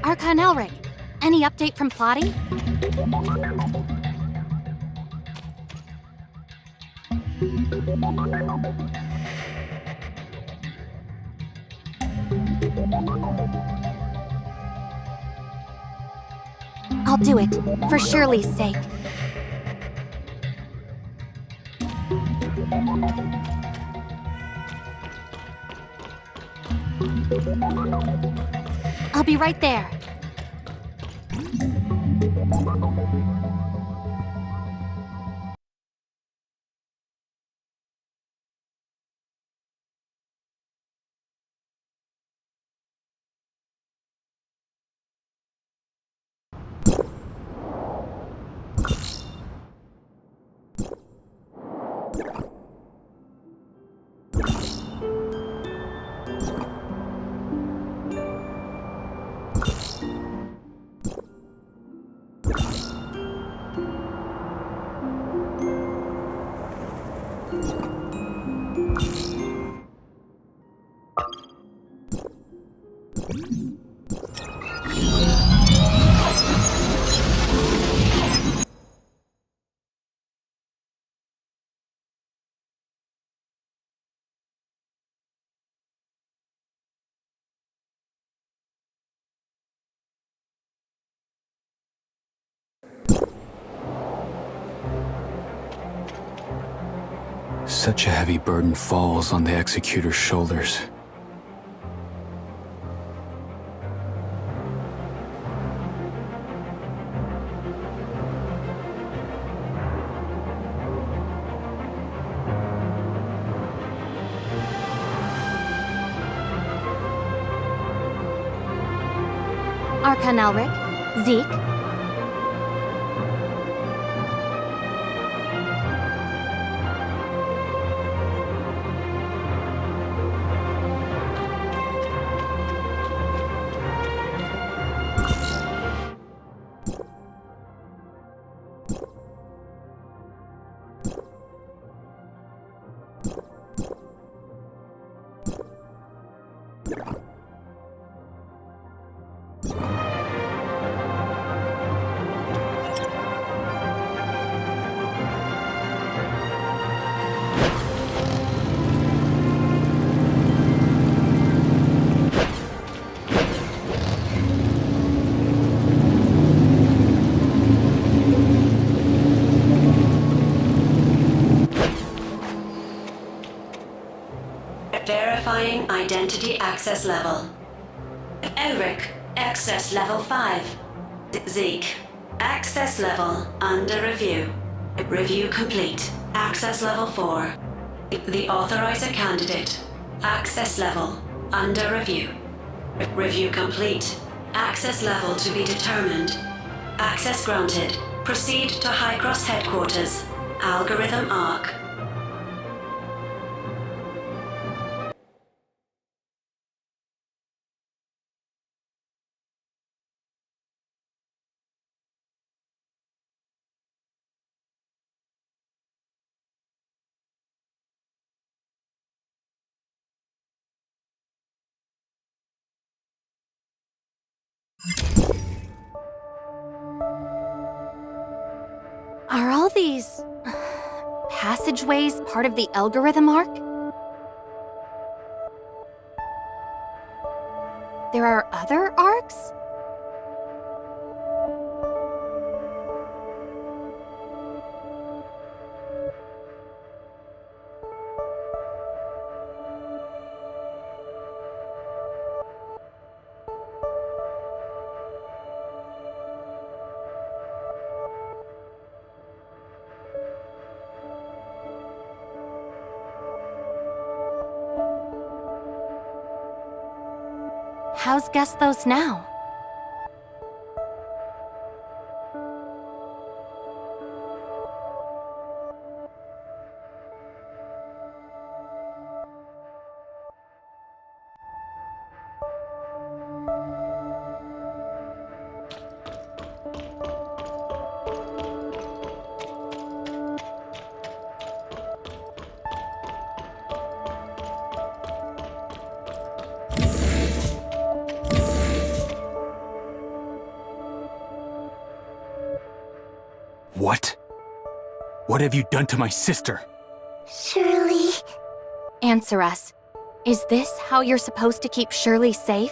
Archon Elric, any update from Plotty? I'll do it, for Shirley's sake. I'll be right there. Such a heavy burden falls on the Executor's shoulders. Archon Elric, Zeke. Verifying identity access level. Elric, access level 5. Zeke, access level under review. Review complete. Access level 4. The authorizer candidate. Access level under review. Review complete. Access level to be determined. Access granted. Proceed to High Cross headquarters. Algorithm ARC. Are all these passageways part of the algorithm arc? There are other arcs? How's Gesthos now? What? What have you done to my sister? Shirley. Answer us. Is this how you're supposed to keep Shirley safe?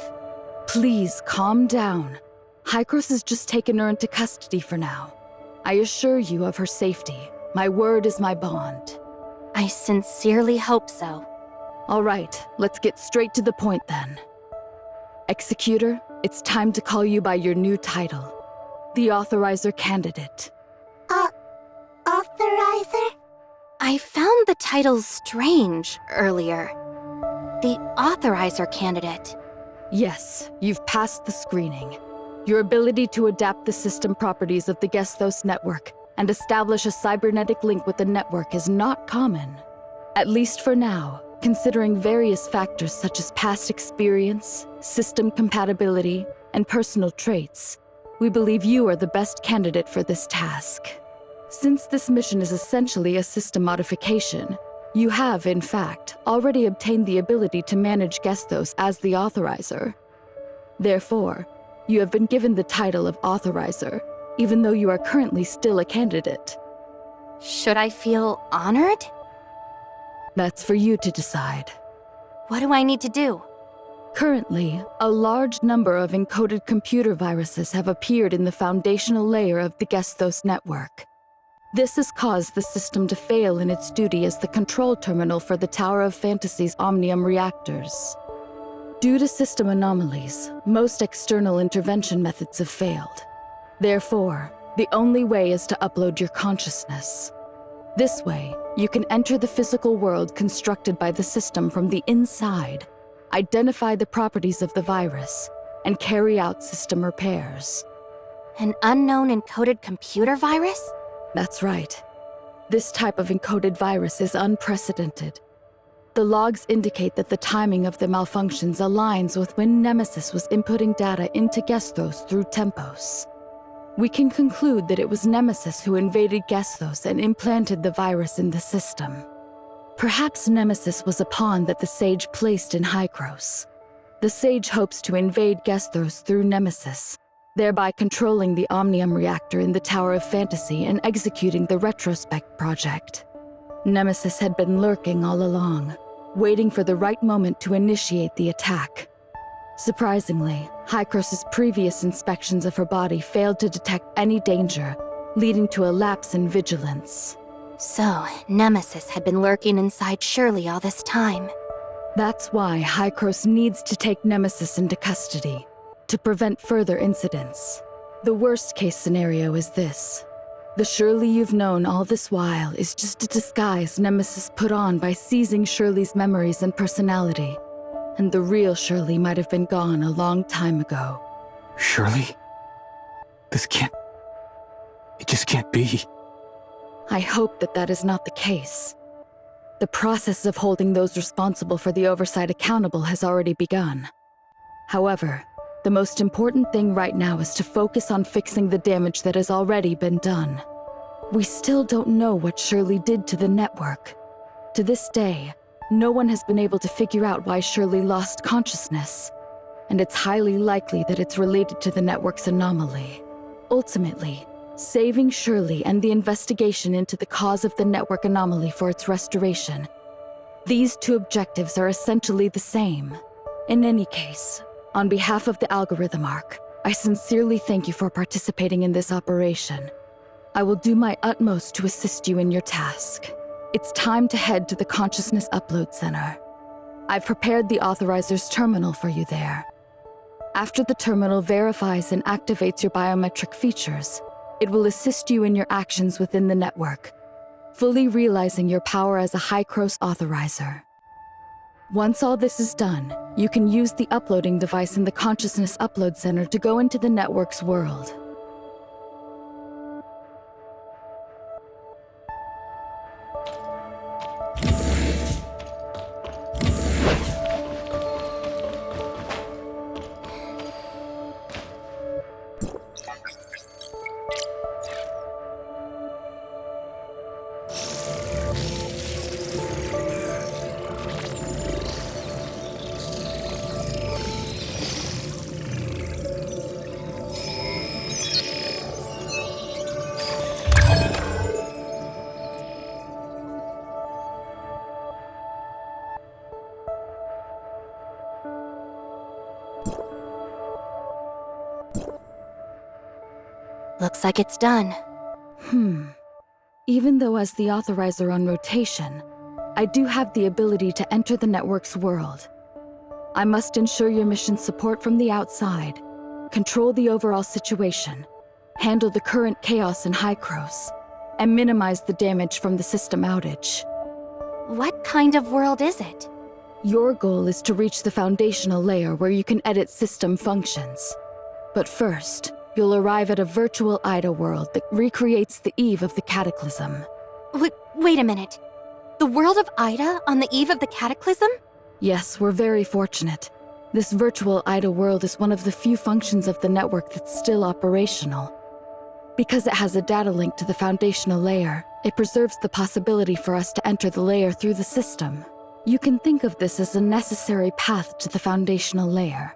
Please calm down. Hykros has just taken her into custody for now. I assure you of her safety. My word is my bond. I sincerely hope so. All right, let's get straight to the point then. Executor, it's time to call you by your new title. The Authorizer Candidate. Authorizer? I found the title strange earlier. The Authorizer Candidate. Yes, you've passed the screening. Your ability to adapt the system properties of the Gesthos network and establish a cybernetic link with the network is not common. At least for now, considering various factors such as past experience, system compatibility, and personal traits, we believe you are the best candidate for this task. Since this mission is essentially a system modification, you have, in fact, already obtained the ability to manage Gesthos as the Authorizer. Therefore, you have been given the title of Authorizer, even though you are currently still a candidate. Should I feel honored? That's for you to decide. What do I need to do? Currently, a large number of encoded computer viruses have appeared in the foundational layer of the Gesthos network. This has caused the system to fail in its duty as the control terminal for the Tower of Fantasy's Omnium reactors. Due to system anomalies, most external intervention methods have failed. Therefore, the only way is to upload your consciousness. This way, you can enter the physical world constructed by the system from the inside, identify the properties of the virus, and carry out system repairs. An unknown encoded computer virus? That's right. This type of encoded virus is unprecedented. The logs indicate that the timing of the malfunctions aligns with when Nemesis was inputting data into Gesthos through Tempos. We can conclude that it was Nemesis who invaded Gesthos and implanted the virus in the system. Perhaps Nemesis was a pawn that the Sage placed in Hykros. The Sage hopes to invade Gesthos through Nemesis, thereby controlling the Omnium reactor in the Tower of Fantasy and executing the Retrospect project. Nemesis had been lurking all along, waiting for the right moment to initiate the attack. Surprisingly, Hykros' previous inspections of her body failed to detect any danger, leading to a lapse in vigilance. So, Nemesis had been lurking inside Shirley all this time. That's why Hykros needs to take Nemesis into custody, to prevent further incidents. The worst-case scenario is this. The Shirley you've known all this while is just a disguise Nemesis put on by seizing Shirley's memories and personality. And the real Shirley might have been gone a long time ago. Shirley? This can't... It just can't be. I hope that that is not the case. The process of holding those responsible for the oversight accountable has already begun. However, the most important thing right now is to focus on fixing the damage that has already been done. We still don't know what Shirley did to the network. To this day, no one has been able to figure out why Shirley lost consciousness, and it's highly likely that it's related to the network's anomaly. Ultimately, saving Shirley and the investigation into the cause of the network anomaly for its restoration. These two objectives are essentially the same. In any case, on behalf of the Algorithm Arc, I sincerely thank you for participating in this operation. I will do my utmost to assist you in your task. It's time to head to the Consciousness Upload Center. I've prepared the Authorizer's terminal for you there. After the terminal verifies and activates your biometric features, it will assist you in your actions within the network, fully realizing your power as a Hykros Authorizer. Once all this is done, you can use the uploading device in the Consciousness Upload Center to go into the network's world. Looks like it's done. Even though as the authorizer on rotation, I do have the ability to enter the network's world. I must ensure your mission support from the outside, control the overall situation, handle the current chaos in Hykros, and minimize the damage from the system outage. What kind of world is it? Your goal is to reach the foundational layer where you can edit system functions. But first, you'll arrive at a virtual Ida world that recreates the eve of the Cataclysm. Wait a minute. The world of Ida on the eve of the Cataclysm? Yes, we're very fortunate. This virtual Ida world is one of the few functions of the network that's still operational. Because it has a data link to the foundational layer, it preserves the possibility for us to enter the layer through the system. You can think of this as a necessary path to the foundational layer.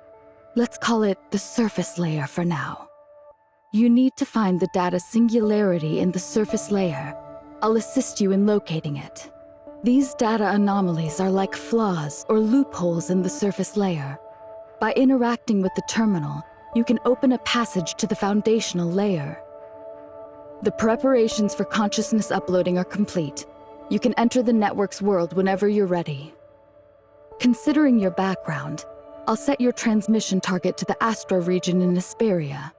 Let's call it the surface layer for now. You need to find the data singularity in the surface layer. I'll assist you in locating it. These data anomalies are like flaws or loopholes in the surface layer. By interacting with the terminal, you can open a passage to the foundational layer. The preparations for consciousness uploading are complete. You can enter the network's world whenever you're ready. Considering your background, I'll set your transmission target to the Astra region in Asperia.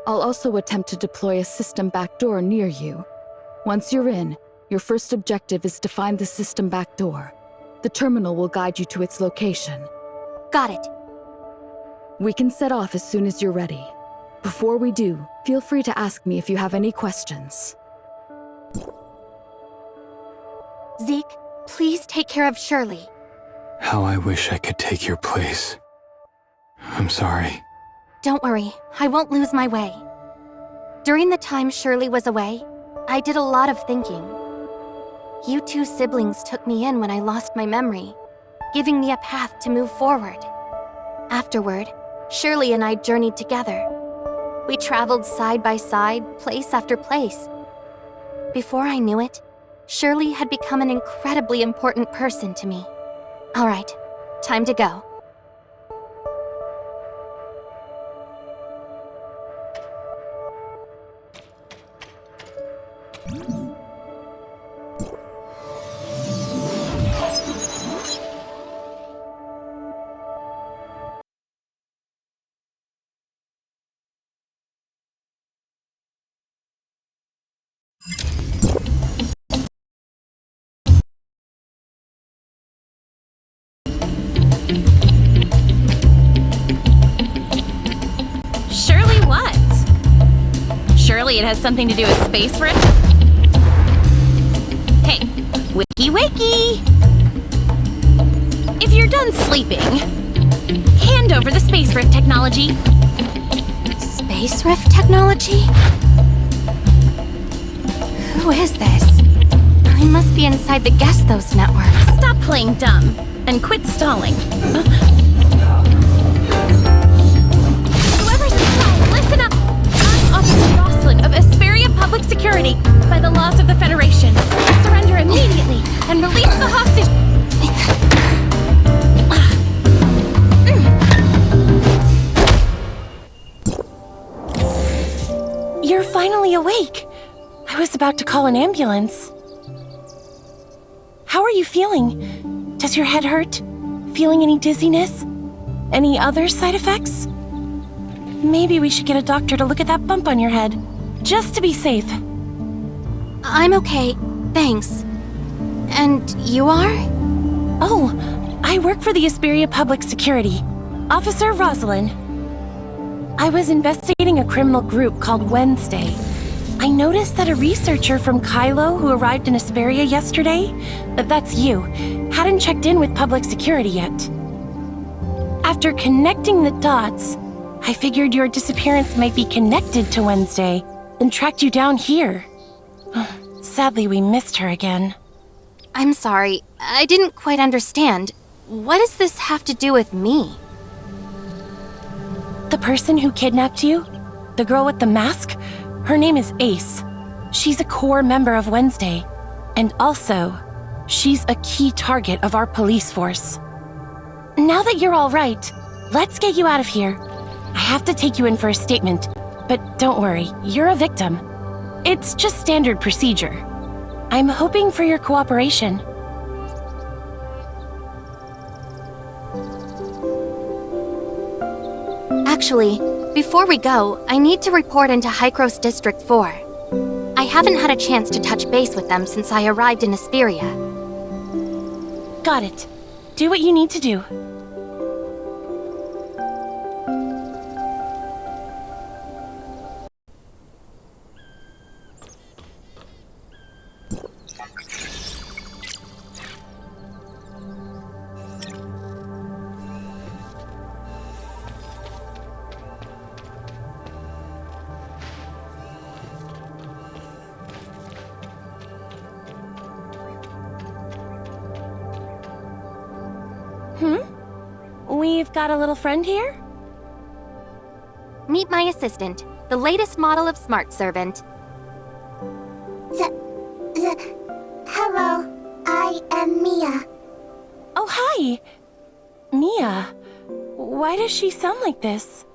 I'll also attempt to deploy a system backdoor near you. Once you're in, your first objective is to find the system backdoor. The terminal will guide you to its location. Got it. We can set off as soon as you're ready. Before we do, feel free to ask me if you have any questions. Zeke, please take care of Shirley. How I wish I could take your place. I'm sorry. Don't worry, I won't lose my way. During the time Shirley was away, I did a lot of thinking. You two siblings took me in when I lost my memory, giving me a path to move forward. Afterward, Shirley and I journeyed together. We traveled side by side, place after place. Before I knew it, Shirley had become an incredibly important person to me. All right, time to go. Surely what? Surely it has something to do with Space Rift? Hey, wakey wakey! If you're done sleeping, hand over the Space Rift technology. Space Rift technology? Who is this? I must be inside the Gestos network. Stop playing dumb and quit stalling. Whoever's inside, listen up! I'm Officer Roslin of Asperia Public Security. By the laws of the Federation, surrender immediately and release the hostage. You're finally awake. I was about to call an ambulance. How are you feeling? Does your head hurt? Feeling any dizziness? Any other side effects? Maybe we should get a doctor to look at that bump on your head, just to be safe. I'm okay, thanks. And you are? Oh, I work for the Asperia Public Security. Officer Rosalind. I was investigating a criminal group called Wednesday. I noticed that a researcher from Kylo who arrived in Asperia yesterday, that's you, hadn't checked in with public security yet. After connecting the dots, I figured your disappearance might be connected to Wednesday, and tracked you down here. Sadly, we missed her again. I'm sorry, I didn't quite understand. What does this have to do with me? The person who kidnapped you? The girl with the mask? Her name is Ace. She's a core member of Wednesday. And also, she's a key target of our police force. Now that you're all right, let's get you out of here. I have to take you in for a statement, but don't worry, you're a victim. It's just standard procedure. I'm hoping for your cooperation. Actually, before we go, I need to report into Hycros District 4. I haven't had a chance to touch base with them since I arrived in Asperia. Got it. Do what you need to do. We've got a little friend here? Meet my assistant, the latest model of smart servant. Hello, I am Mia. Oh, hi! Mia. Why does she sound like this?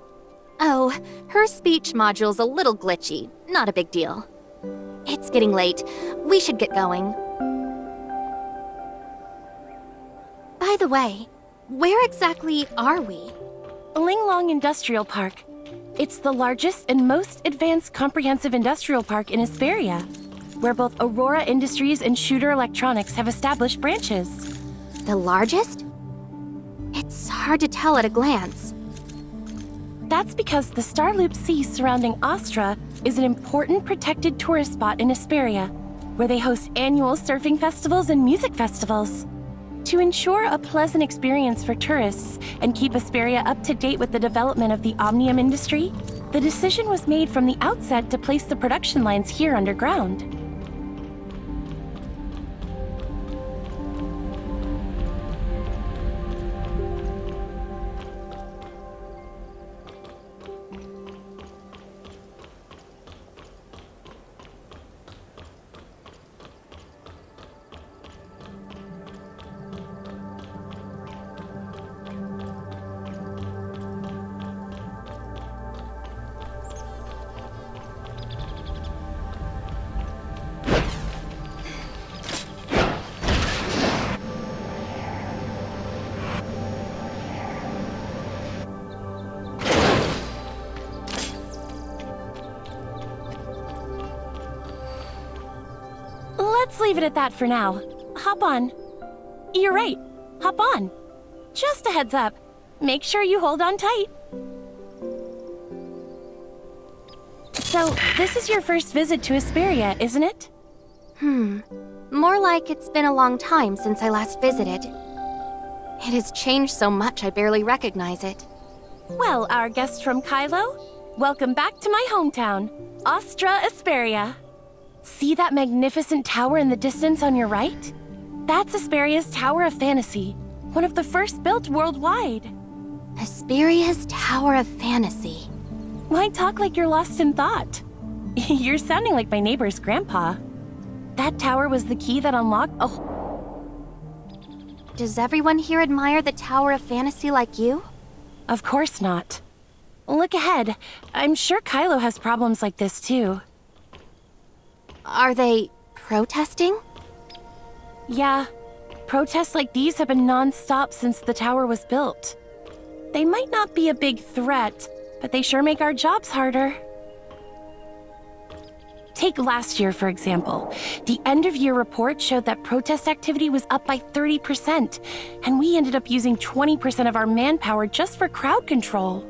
Oh, her speech module's a little glitchy. Not a big deal. It's getting late. We should get going. By the way, where exactly are we? Linglong Industrial Park. It's the largest and most advanced comprehensive industrial park in Asperia, where both Aurora Industries and Shooter Electronics have established branches. The largest? It's hard to tell at a glance. That's because the Starloop Sea surrounding Astra is an important protected tourist spot in Asperia, where they host annual surfing festivals and music festivals. To ensure a pleasant experience for tourists and keep Asperia up to date with the development of the Omnium industry, the decision was made from the outset to place the production lines here underground. Let's leave it at that for now. Hop on. You're right. Hop on. Just a heads up. Make sure you hold on tight. So, this is your first visit to Asperia, isn't it? More like it's been a long time since I last visited. It has changed so much I barely recognize it. Well, our guest from Kylo, welcome back to my hometown, Astra Asperia. See that magnificent tower in the distance on your right? That's Asperia's Tower of Fantasy, one of the first built worldwide. Asperia's Tower of Fantasy. Why talk like you're lost in thought? You're sounding like my neighbor's grandpa. That tower was the key that unlocked a... Does everyone here admire the Tower of Fantasy like you? Of course not. Look ahead. I'm sure Kylo has problems like this too. Are they protesting? Yeah. Protests like these have been non-stop since the tower was built. They might not be a big threat, but they sure make our jobs harder. Take last year, for example. The end-of-year report showed that protest activity was up by 30%, and we ended up using 20% of our manpower just for crowd control.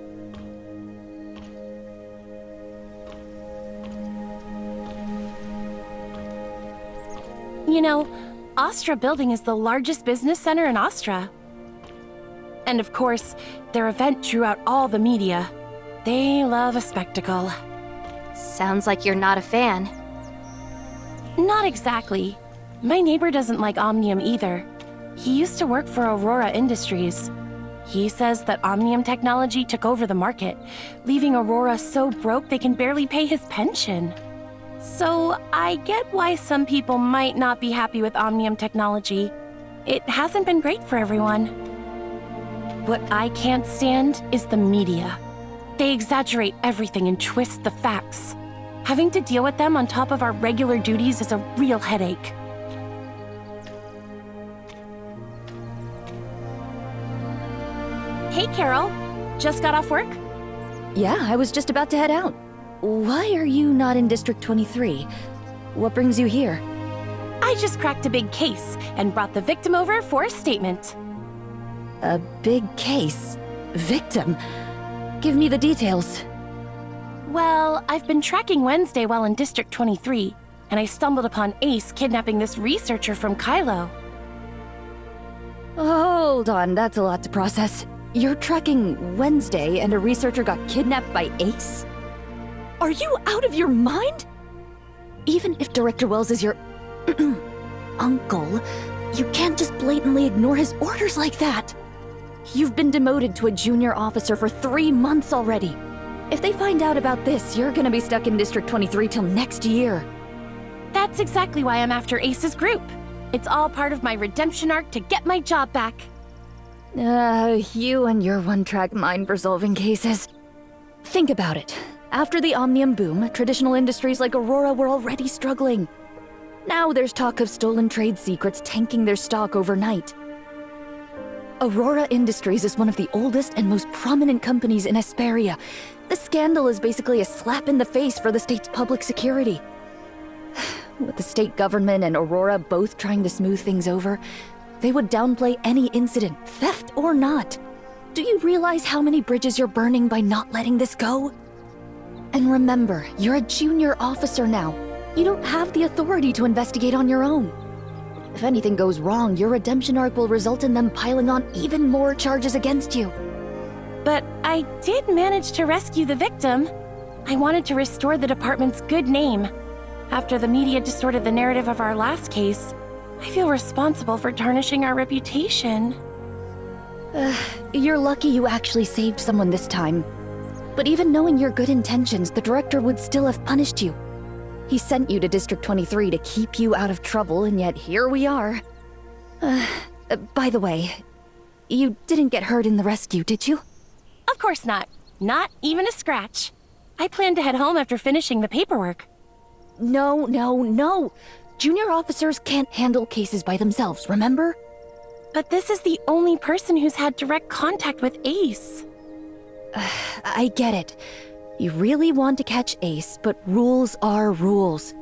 You know, Astra Building is the largest business center in Astra. And of course, their event drew out all the media. They love a spectacle. Sounds like you're not a fan. Not exactly. My neighbor doesn't like Omnium either. He used to work for Aurora Industries. He says that Omnium technology took over the market, leaving Aurora so broke they can barely pay his pension. So I get why some people might not be happy with Omnium technology. It hasn't been great for everyone. What I can't stand is the media. They exaggerate everything and twist the facts. Having to deal with them on top of our regular duties is a real headache. Hey, Carol. Just got off work? Yeah, I was just about to head out. Why are you not in District 23? What brings you here? I just cracked a big case and brought the victim over for a statement. A big case? Victim? Give me the details. Well, I've been tracking Wednesday while in District 23, and I stumbled upon Ace kidnapping this researcher from Kylo. Hold on, that's a lot to process. You're tracking Wednesday and a researcher got kidnapped by Ace? Are you out of your mind? Even if Director Wells is your uncle, you can't just blatantly ignore his orders like that. You've been demoted to a junior officer for 3 months already. If they find out about this, you're gonna be stuck in District 23 till next year. That's exactly why I'm after Ace's group. It's all part of my redemption arc to get my job back. You and your one-track mind for solving cases. Think about it. After the Omnium boom, traditional industries like Aurora were already struggling. Now there's talk of stolen trade secrets tanking their stock overnight. Aurora Industries is one of the oldest and most prominent companies in Esperia. The scandal is basically a slap in the face for the state's public security. With the state government and Aurora both trying to smooth things over, they would downplay any incident, theft or not. Do you realize how many bridges you're burning by not letting this go? And remember, you're a junior officer now. You don't have the authority to investigate on your own. If anything goes wrong, your redemption arc will result in them piling on even more charges against you. But I did manage to rescue the victim. I wanted to restore the department's good name. After the media distorted the narrative of our last case, I feel responsible for tarnishing our reputation. You're lucky you actually saved someone this time. But even knowing your good intentions, the director would still have punished you. He sent you to District 23 to keep you out of trouble, and yet here we are. By the way, you didn't get hurt in the rescue, did you? Of course not. Not even a scratch. I plan to head home after finishing the paperwork. No. Junior officers can't handle cases by themselves, remember? But this is the only person who's had direct contact with Ace. I get it. You really want to catch Ace, but rules are rules.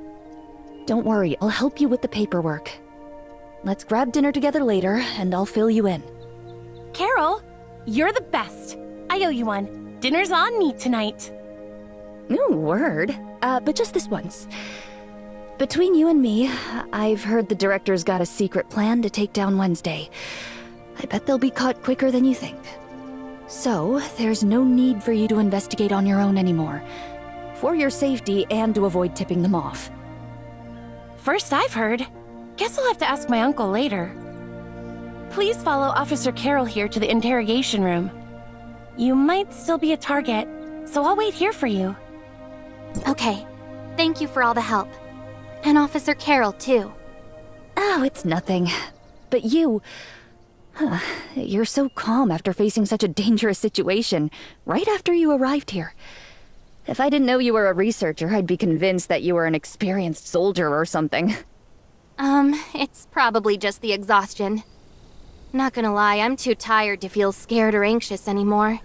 Don't worry, I'll help you with the paperwork. Let's grab dinner together later, and I'll fill you in. Carol, you're the best. I owe you one. Dinner's on me tonight. Ooh, word. But just this once. Between you and me, I've heard the director's got a secret plan to take down Wednesday. I bet they'll be caught quicker than you think. So, there's no need for you to investigate on your own anymore. For your safety and to avoid tipping them off. First I've heard. Guess I'll have to ask my uncle later. Please follow Officer Carroll here to the interrogation room. You might still be a target, so I'll wait here for you. Okay. Thank you for all the help. And Officer Carroll, too. Oh, it's nothing. But you... You're so calm after facing such a dangerous situation, right after you arrived here. If I didn't know you were a researcher, I'd be convinced that you were an experienced soldier or something. It's probably just the exhaustion. Not gonna lie, I'm too tired to feel scared or anxious anymore.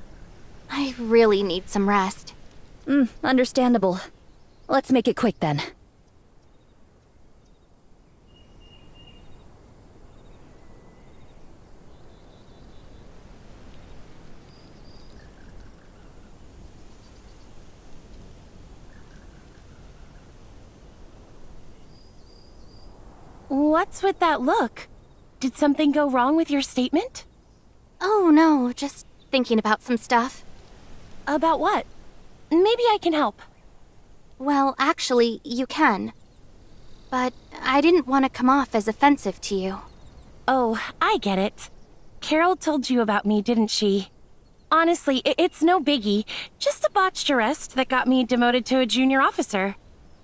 I really need some rest. Understandable. Let's make it quick then. What's with that look? Did something go wrong with your statement? Oh no, just thinking about some stuff. About what? Maybe I can help. Well, actually, you can. But I didn't want to come off as offensive to you. Oh, I get it. Carol told you about me, didn't she? Honestly, it's no biggie. Just a botched arrest that got me demoted to a junior officer.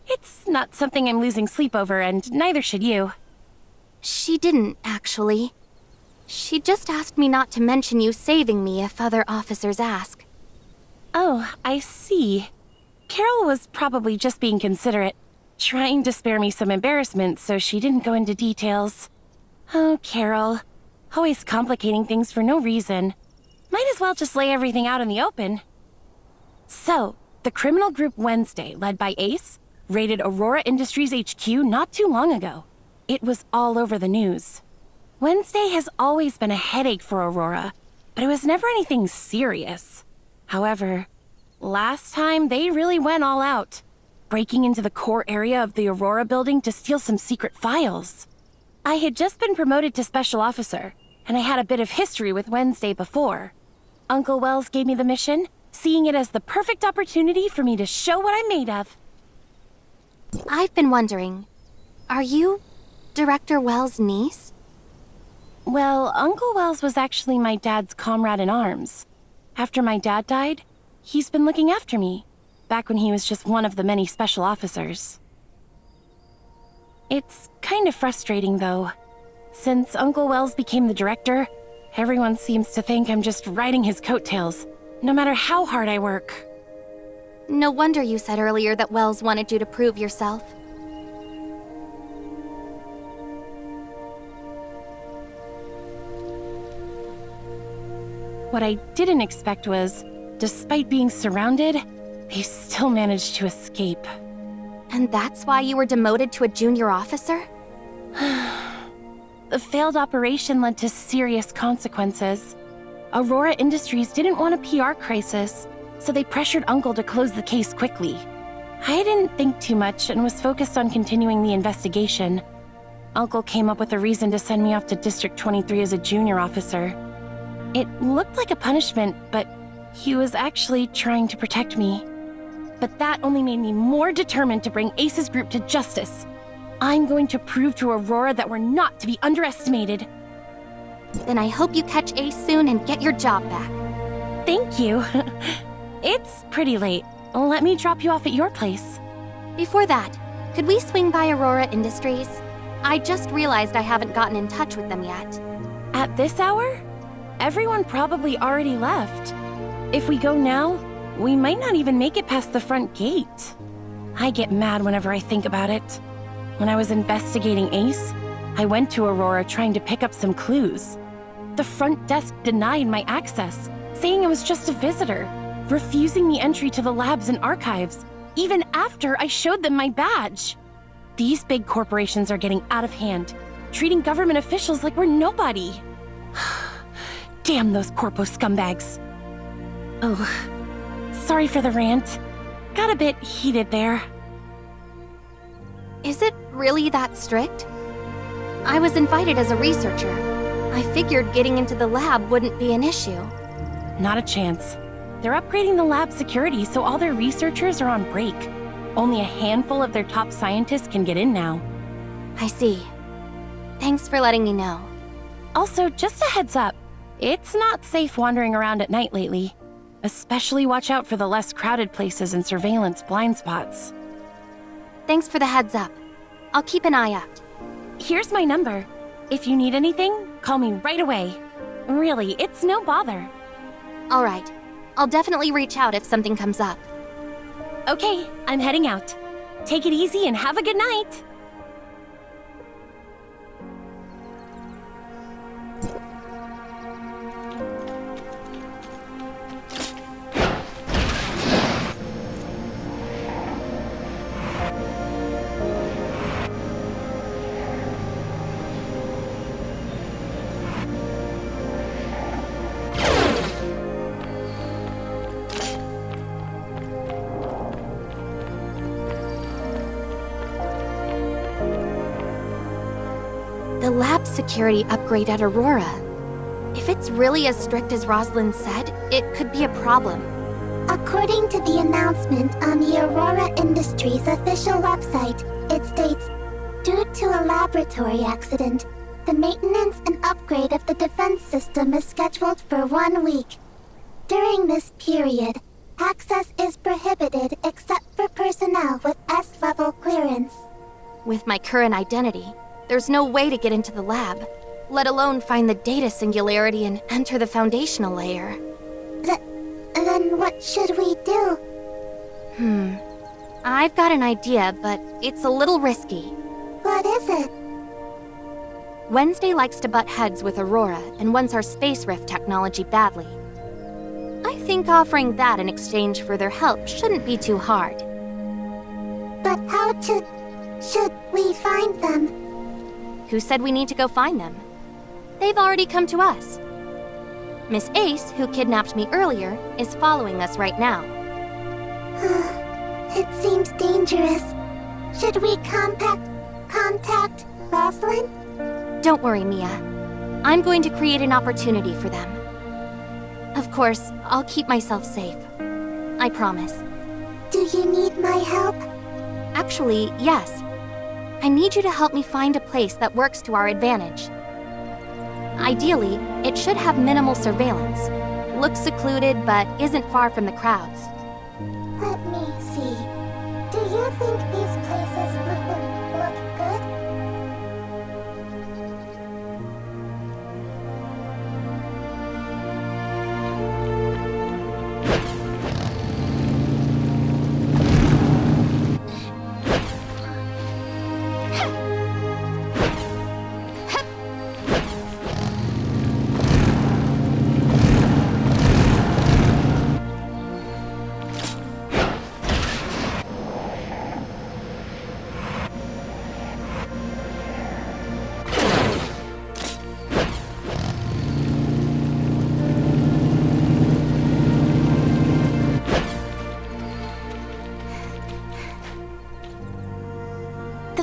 It's not something I'm losing sleep over, and neither should you. She didn't, actually. She just asked me not to mention you saving me if other officers ask. Oh, I see. Carol was probably just being considerate, trying to spare me some embarrassment so she didn't go into details. Oh, Carol. Always complicating things for no reason. Might as well just lay everything out in the open. So, the criminal group Wednesday, led by Ace, raided Aurora Industries HQ not too long ago. It was all over the news. Wednesday has always been a headache for Aurora, but it was never anything serious. However, last time they really went all out, breaking into the core area of the Aurora building to steal some secret files. I had just been promoted to special officer, and I had a bit of history with Wednesday before. Uncle Wells gave me the mission, seeing it as the perfect opportunity for me to show what I'm made of. I've been wondering, are you Director Wells' niece? Well, Uncle Wells was actually my dad's comrade in arms. After my dad died, he's been looking after me, back when he was just one of the many special officers. It's kind of frustrating, though. Since Uncle Wells became the director, everyone seems to think I'm just riding his coattails, no matter how hard I work. No wonder you said earlier that Wells wanted you to prove yourself. What I didn't expect was, despite being surrounded, they still managed to escape. And that's why you were demoted to a junior officer? The failed operation led to serious consequences. Aurora Industries didn't want a PR crisis, so they pressured Uncle to close the case quickly. I didn't think too much and was focused on continuing the investigation. Uncle came up with a reason to send me off to District 23 as a junior officer. It looked like a punishment, but he was actually trying to protect me. But that only made me more determined to bring Ace's group to justice. I'm going to prove to Aurora that we're not to be underestimated. Then I hope you catch Ace soon and get your job back. Thank you. It's pretty late. Let me drop you off at your place. Before that, could we swing by Aurora Industries? I just realized I haven't gotten in touch with them yet. At this hour? Everyone probably already left. If we go now, we might not even make it past the front gate. I get mad whenever I think about it. When I was investigating Ace, I went to Aurora trying to pick up some clues. The front desk denied my access, saying I was just a visitor, refusing me entry to the labs and archives, even after I showed them my badge. These big corporations are getting out of hand, treating government officials like we're nobody. Damn those corpo scumbags. Oh, sorry for the rant. Got a bit heated there. Is it really that strict? I was invited as a researcher. I figured getting into the lab wouldn't be an issue. Not a chance. They're upgrading the lab security so all their researchers are on break. Only a handful of their top scientists can get in now. I see. Thanks for letting me know. Also, just a heads up, it's not safe wandering around at night lately. Especially watch out for the less crowded places and surveillance blind spots. Thanks for the heads up. I'll keep an eye out. Here's my number. If you need anything, call me right away. Really, it's no bother. All right. I'll definitely reach out if something comes up. Okay, I'm heading out. Take it easy and have a good night. The lab security upgrade at Aurora. If it's really as strict as Rosalind said, it could be a problem. According to the announcement on the Aurora Industries official website, it states, due to a laboratory accident, the maintenance and upgrade of the defense system is scheduled for 1 week. During this period, access is prohibited except for personnel with S-level clearance. With my current identity, there's no way to get into the lab, let alone find the data singularity and enter the foundational layer. Then what should we do? I've got an idea, but it's a little risky. What is it? Wednesday likes to butt heads with Aurora and wants our space rift technology badly. I think offering that in exchange for their help shouldn't be too hard. But should we find them? Who said we need to go find them? They've already come to us. Miss Ace, who kidnapped me earlier, is following us right now. It seems dangerous. Should we contact Rosalind? Don't worry, Mia. I'm going to create an opportunity for them. Of course, I'll keep myself safe. I promise. Do you need my help? Actually, yes. I need you to help me find a place that works to our advantage. Ideally, it should have minimal surveillance. Looks secluded, but isn't far from the crowds. Let me see. Do you think these places look good?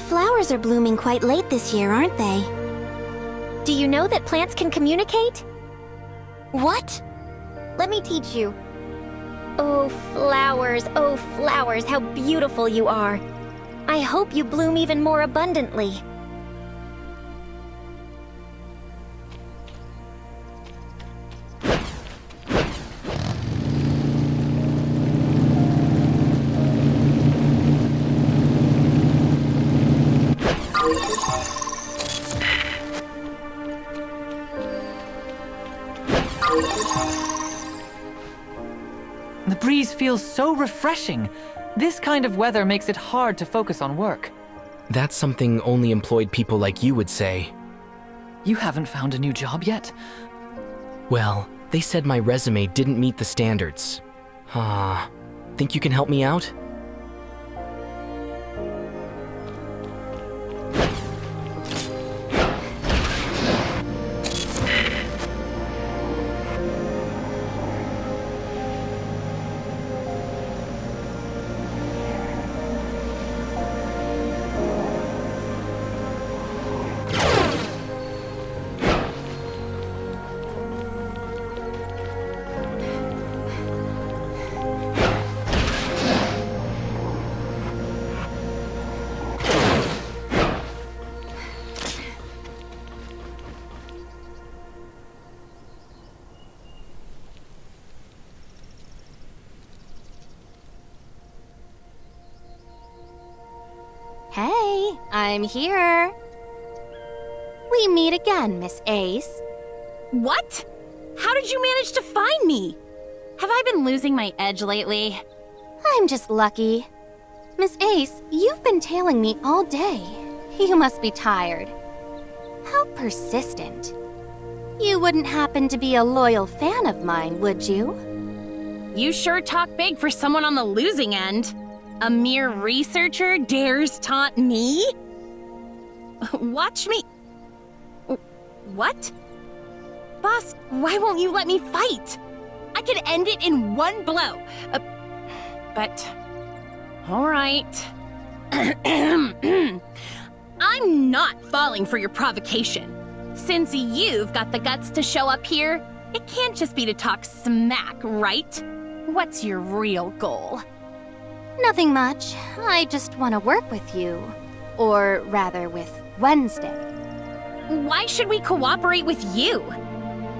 Flowers are blooming quite late this year, aren't they? Do you know that plants can communicate? What? Let me teach you. Oh, flowers, how beautiful you are. I hope you bloom even more abundantly. The breeze feels so refreshing. This kind of weather makes it hard to focus on work. That's something only employed people like you would say. You haven't found a new job yet? Well, they said my resume didn't meet the standards. Think you can help me out? Hey, I'm here. We meet again, Miss Ace. What? How did you manage to find me? Have I been losing my edge lately? I'm just lucky. Miss Ace, you've been tailing me all day. You must be tired. How persistent. You wouldn't happen to be a loyal fan of mine, would you? You sure talk big for someone on the losing end. A mere researcher dares taunt me? Watch me. What? Boss, why won't you let me fight? I could end it in one blow. But... all right. I'm not falling for your provocation. Since you've got the guts to show up here, it can't just be to talk smack, right? What's your real goal? Nothing much. I just want to work with you. Or rather, with Wednesday. Why should we cooperate with you?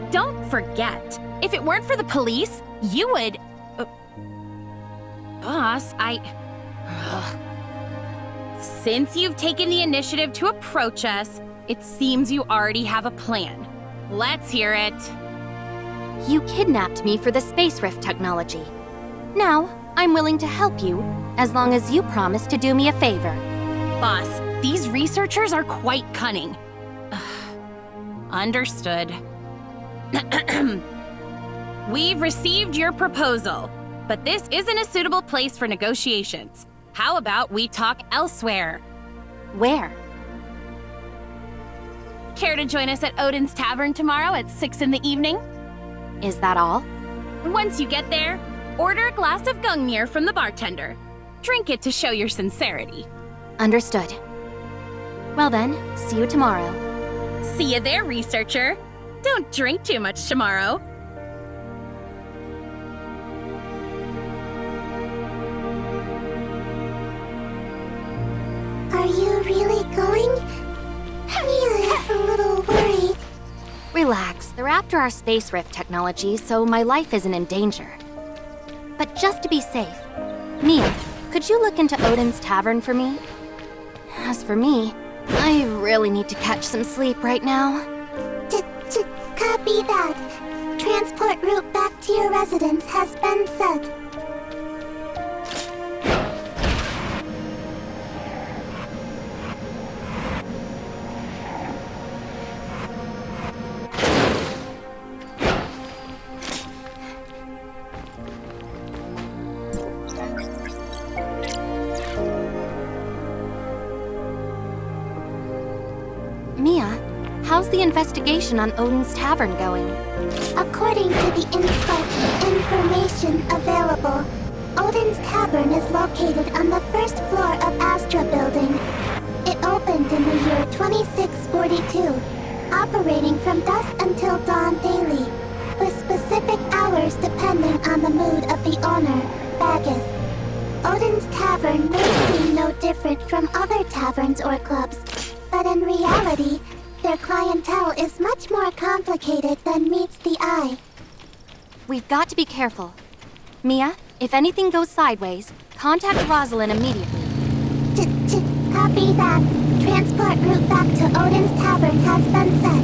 Don't forget, if it weren't for the police, you would... Boss, Since you've taken the initiative to approach us, it seems you already have a plan. Let's hear it. You kidnapped me for the Space Rift technology. Now, I'm willing to help you, as long as you promise to do me a favor. Boss, these researchers are quite cunning. Understood. We've received your proposal, but this isn't a suitable place for negotiations. How about we talk elsewhere? Where? Care to join us at Odin's Tavern tomorrow at 6 in the evening? Is that all? Once you get there, order a glass of Gungnir from the bartender. Drink it to show your sincerity. Understood. Well then, see you tomorrow. See you there, researcher. Don't drink too much tomorrow. Are you really going? Mia is a little worried. Relax, they're after our Space Rift technology, so my life isn't in danger. But just to be safe, Mia, could you look into Odin's Tavern for me? As for me, I really need to catch some sleep right now. Copy that. Transport route back to your residence has been set. Mia, how's the investigation on Odin's Tavern going? According to the information available, Odin's Tavern is located on the first floor of Astra Building. It opened in the year 2642, operating from dusk until dawn daily, with specific hours depending on the mood of the owner, Bagus. Odin's Tavern may seem no different from other taverns or clubs, but in reality, their clientele is much more complicated than meets the eye. We've got to be careful. Mia, if anything goes sideways, contact Rosalind immediately. Copy that. Transport route back to Odin's Tavern has been set.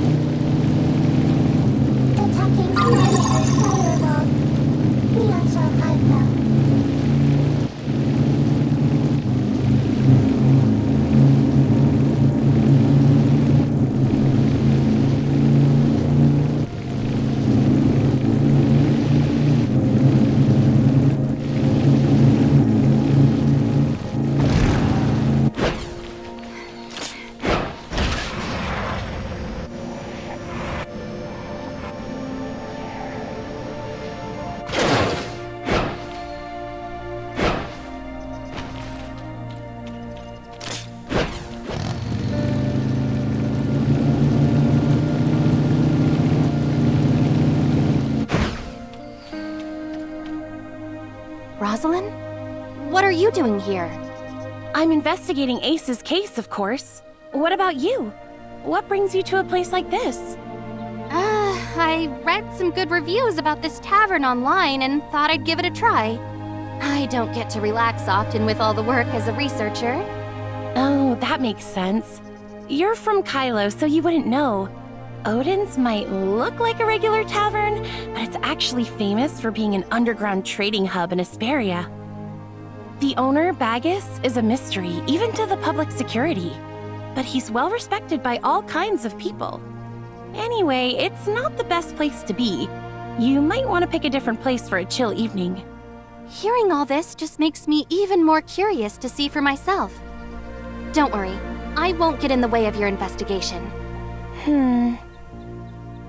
Detecting firewall. Mia shall hide now. Rosalind? What are you doing here? I'm investigating Ace's case, of course. What about you? What brings you to a place like this? I read some good reviews about this tavern online and thought I'd give it a try. I don't get to relax often with all the work as a researcher. Oh, that makes sense. You're from Kylo, so you wouldn't know. Odin's might look like a regular tavern, but it's actually famous for being an underground trading hub in Asperia. The owner, Bagus, is a mystery, even to the public security. But he's well respected by all kinds of people. Anyway, it's not the best place to be. You might want to pick a different place for a chill evening. Hearing all this just makes me even more curious to see for myself. Don't worry, I won't get in the way of your investigation.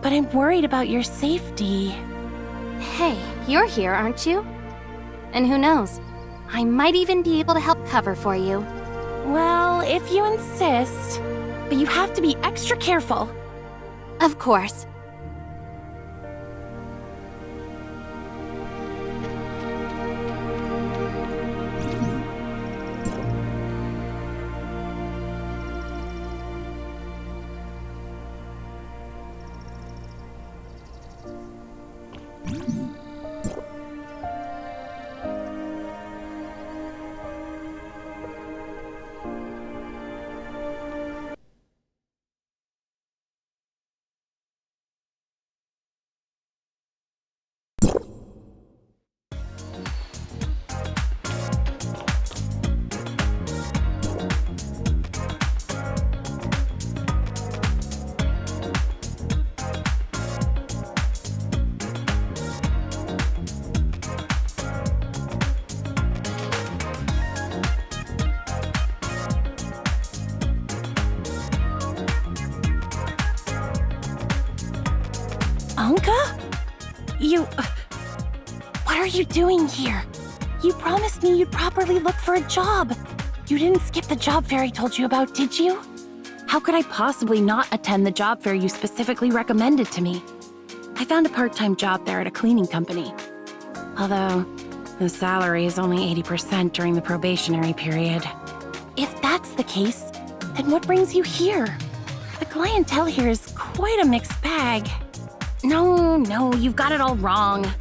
But I'm worried about your safety. Hey, you're here, aren't you? And who knows, I might even be able to help cover for you. Well, if you insist. But you have to be extra careful. Of course. What are you doing here? You promised me you'd properly look for a job. You didn't skip the job fair I told you about, did you? How could I possibly not attend the job fair you specifically recommended to me? I found a part-time job there at a cleaning company. Although, the salary is only 80% during the probationary period. If that's the case, then what brings you here? The clientele here is quite a mixed bag. No, you've got it all wrong.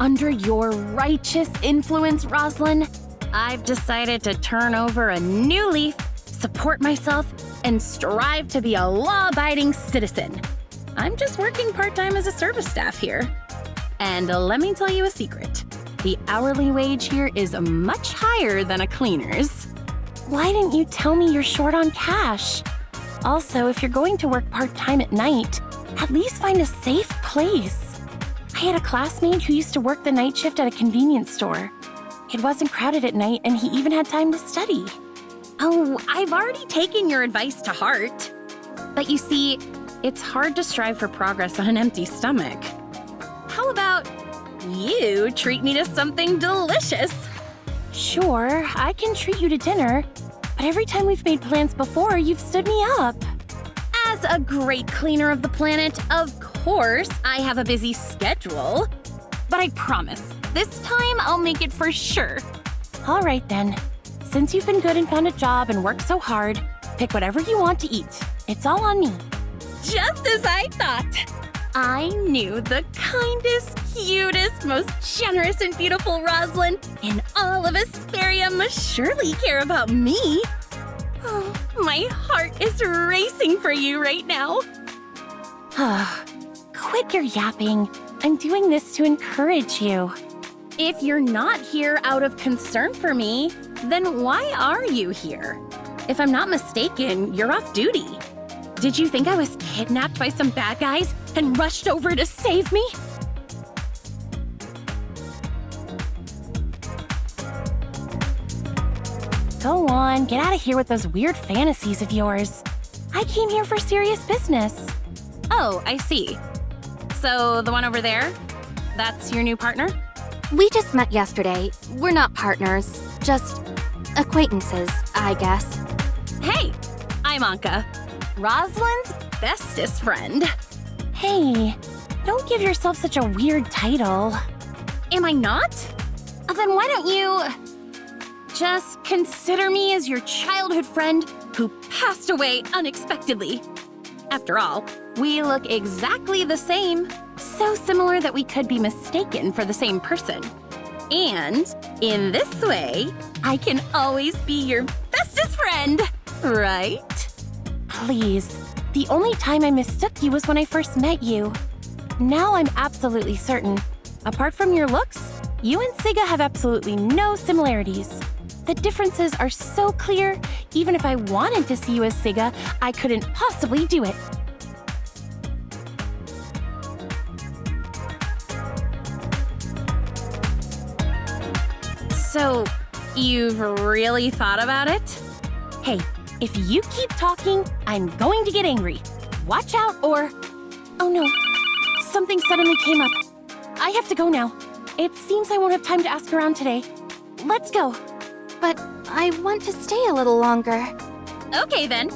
Under your righteous influence, Rosalind, I've decided to turn over a new leaf, support myself, and strive to be a law-abiding citizen. I'm just working part-time as a service staff here. And let me tell you a secret. The hourly wage here is much higher than a cleaner's. Why didn't you tell me you're short on cash? Also, if you're going to work part-time at night, at least find a safe place. I had a classmate who used to work the night shift at a convenience store. It wasn't crowded at night, and he even had time to study. Oh, I've already taken your advice to heart. But you see, it's hard to strive for progress on an empty stomach. How about you treat me to something delicious? Sure, I can treat you to dinner, but every time we've made plans before, you've stood me up. As a great cleaner of the planet, of course, I have a busy schedule. But I promise, this time I'll make it for sure. All right then. Since you've been good and found a job and worked so hard, pick whatever you want to eat. It's all on me. Just as I thought. I knew the kindest, cutest, most generous and beautiful Rosalind in all of Asperia must surely care about me. Oh, my heart is racing for you right now. Quit your yapping. I'm doing this to encourage you. If you're not here out of concern for me, then why are you here? If I'm not mistaken, you're off duty. Did you think I was kidnapped by some bad guys and rushed over to save me? Go on, get out of here with those weird fantasies of yours. I came here for serious business. Oh, I see. So the one over there, that's your new partner? We just met yesterday. We're not partners, just acquaintances, I guess. Hey, I'm Anka, Rosalind's bestest friend. Hey, don't give yourself such a weird title. Am I not? Then why don't you just consider me as your childhood friend who passed away unexpectedly? After all, we look exactly the same, so similar that we could be mistaken for the same person. And in this way, I can always be your bestest friend, right? Please, the only time I mistook you was when I first met you. Now I'm absolutely certain. Apart from your looks, you and Siga have absolutely no similarities. The differences are so clear, even if I wanted to see you as Siga, I couldn't possibly do it. So, you've really thought about it? Hey, if you keep talking, I'm going to get angry. Watch out or... Oh no, something suddenly came up. I have to go now. It seems I won't have time to ask around today. Let's go. But I want to stay a little longer. Okay then.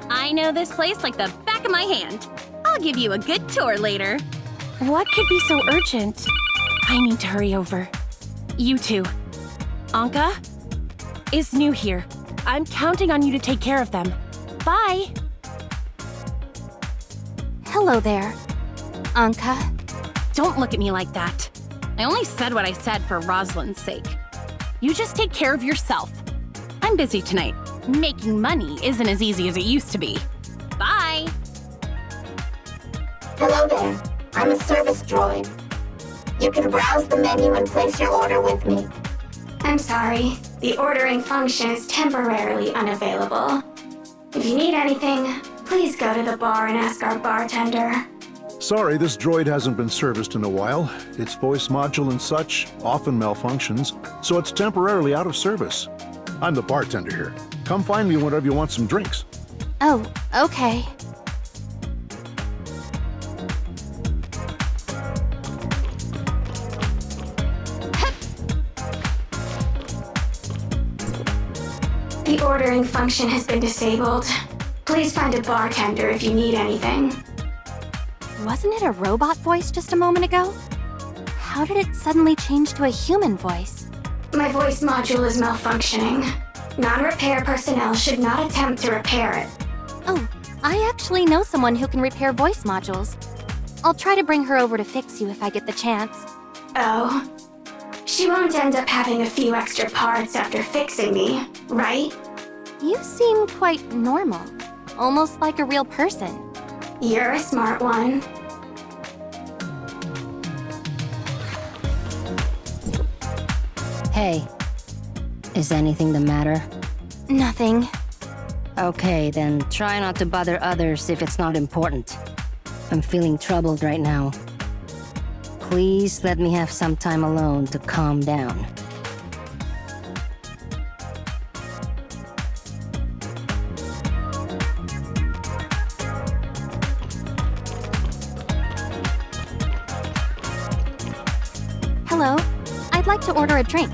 I know this place like the back of my hand. I'll give you a good tour later. What could be so urgent? I need to hurry over. You too. Anka is new here. I'm counting on you to take care of them. Bye. Hello there, Anka. Don't look at me like that. I only said what I said for Rosalind's sake. You just take care of yourself. I'm busy tonight. Making money isn't as easy as it used to be. Bye! Hello there. I'm a service droid. You can browse the menu and place your order with me. I'm sorry. The ordering function is temporarily unavailable. If you need anything, please go to the bar and ask our bartender. Sorry, this droid hasn't been serviced in a while. Its voice module and such often malfunctions, so it's temporarily out of service. I'm the bartender here. Come find me whenever you want some drinks. Oh, okay. The ordering function has been disabled. Please find a bartender if you need anything. Wasn't it a robot voice just a moment ago? How did it suddenly change to a human voice? My voice module is malfunctioning. Non-repair personnel should not attempt to repair it. Oh, I actually know someone who can repair voice modules. I'll try to bring her over to fix you if I get the chance. Oh. She won't end up having a few extra parts after fixing me, right? You seem quite normal. Almost like a real person. You're a smart one. Hey, is anything the matter? Nothing. Okay, then try not to bother others if it's not important. I'm feeling troubled right now. Please let me have some time alone to calm down. Hello. I'd like to order a drink.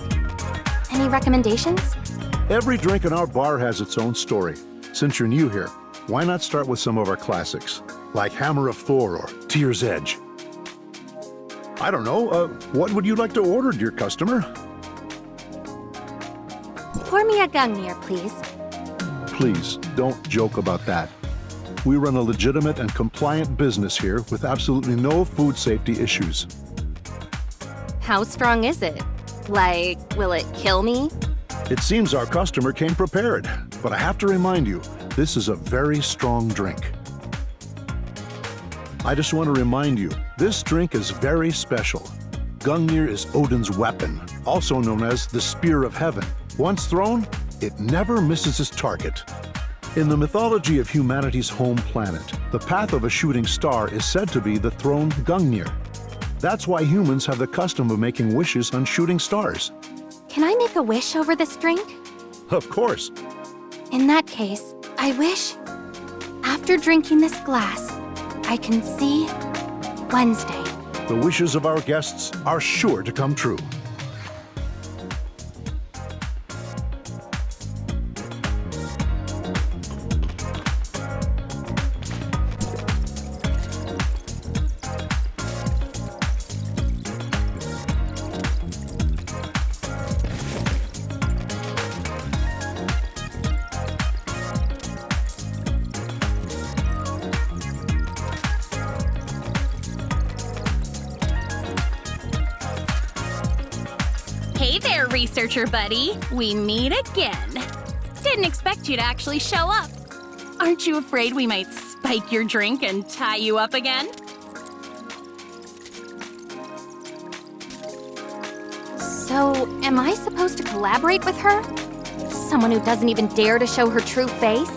Any recommendations? Every drink in our bar has its own story. Since you're new here, why not start with some of our classics, like Hammer of Thor or Tear's Edge? I don't know, what would you like to order, dear customer? Pour me a Gungnir, please. Please, don't joke about that. We run a legitimate and compliant business here with absolutely no food safety issues. How strong is it? Like, will it kill me? It seems our customer came prepared, but I have to remind you, this is a very strong drink. I just want to remind you, this drink is very special. Gungnir is Odin's weapon, also known as the Spear of Heaven. Once thrown, it never misses its target. In the mythology of humanity's home planet, the path of a shooting star is said to be the thrown Gungnir. That's why humans have the custom of making wishes on shooting stars. Can I make a wish over this drink? Of course. In that case, I wish, after drinking this glass, I can see Wednesday. The wishes of our guests are sure to come true. Hey there, researcher buddy. We meet again. Didn't expect you to actually show up. Aren't you afraid we might spike your drink and tie you up again? So, am I supposed to collaborate with her? Someone who doesn't even dare to show her true face?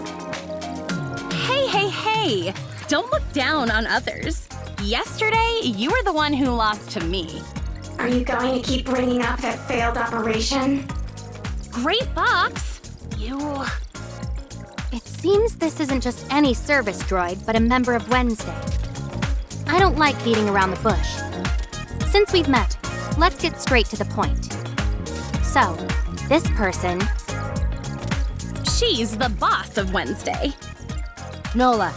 Hey! Don't look down on others. Yesterday, you were the one who lost to me. Are you going to keep bringing up that failed operation? Great box! You... It seems this isn't just any service droid, but a member of Wednesday. I don't like beating around the bush. Since we've met, let's get straight to the point. So, this person... She's the boss of Wednesday. Nola,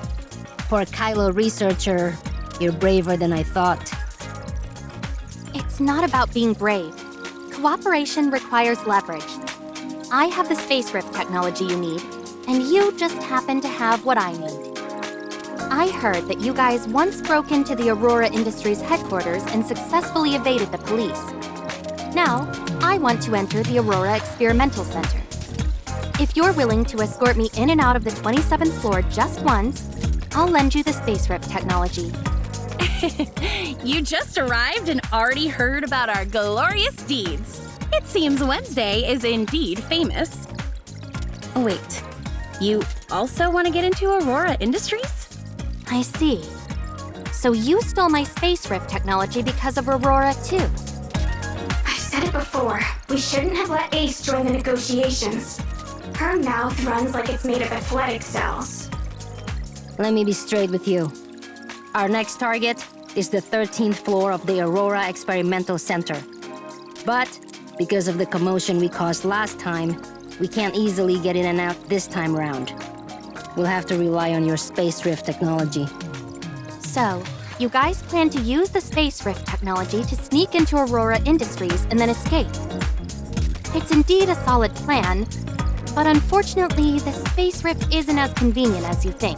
for a Kylo researcher, you're braver than I thought. It's not about being brave. Cooperation requires leverage. I have the space rift technology you need, and you just happen to have what I need. I heard that you guys once broke into the Aurora Industries headquarters and successfully evaded the police. Now, I want to enter the Aurora Experimental Center. If you're willing to escort me in and out of the 27th floor just once, I'll lend you the space rift technology. You just arrived and already heard about our glorious deeds. It seems Wednesday is indeed famous. Wait, you also want to get into Aurora Industries? I see. So you stole my space rift technology because of Aurora, too. I've said it before. We shouldn't have let Ace join the negotiations. Her mouth runs like it's made of athletic cells. Let me be straight with you. Our next target is the 13th floor of the Aurora Experimental Center. But, because of the commotion we caused last time, We can't easily get in and out this time round. We'll have to rely on your Space Rift technology. So, you guys plan to use the Space Rift technology to sneak into Aurora Industries and then escape. It's indeed a solid plan, but unfortunately, the Space Rift isn't as convenient as you think.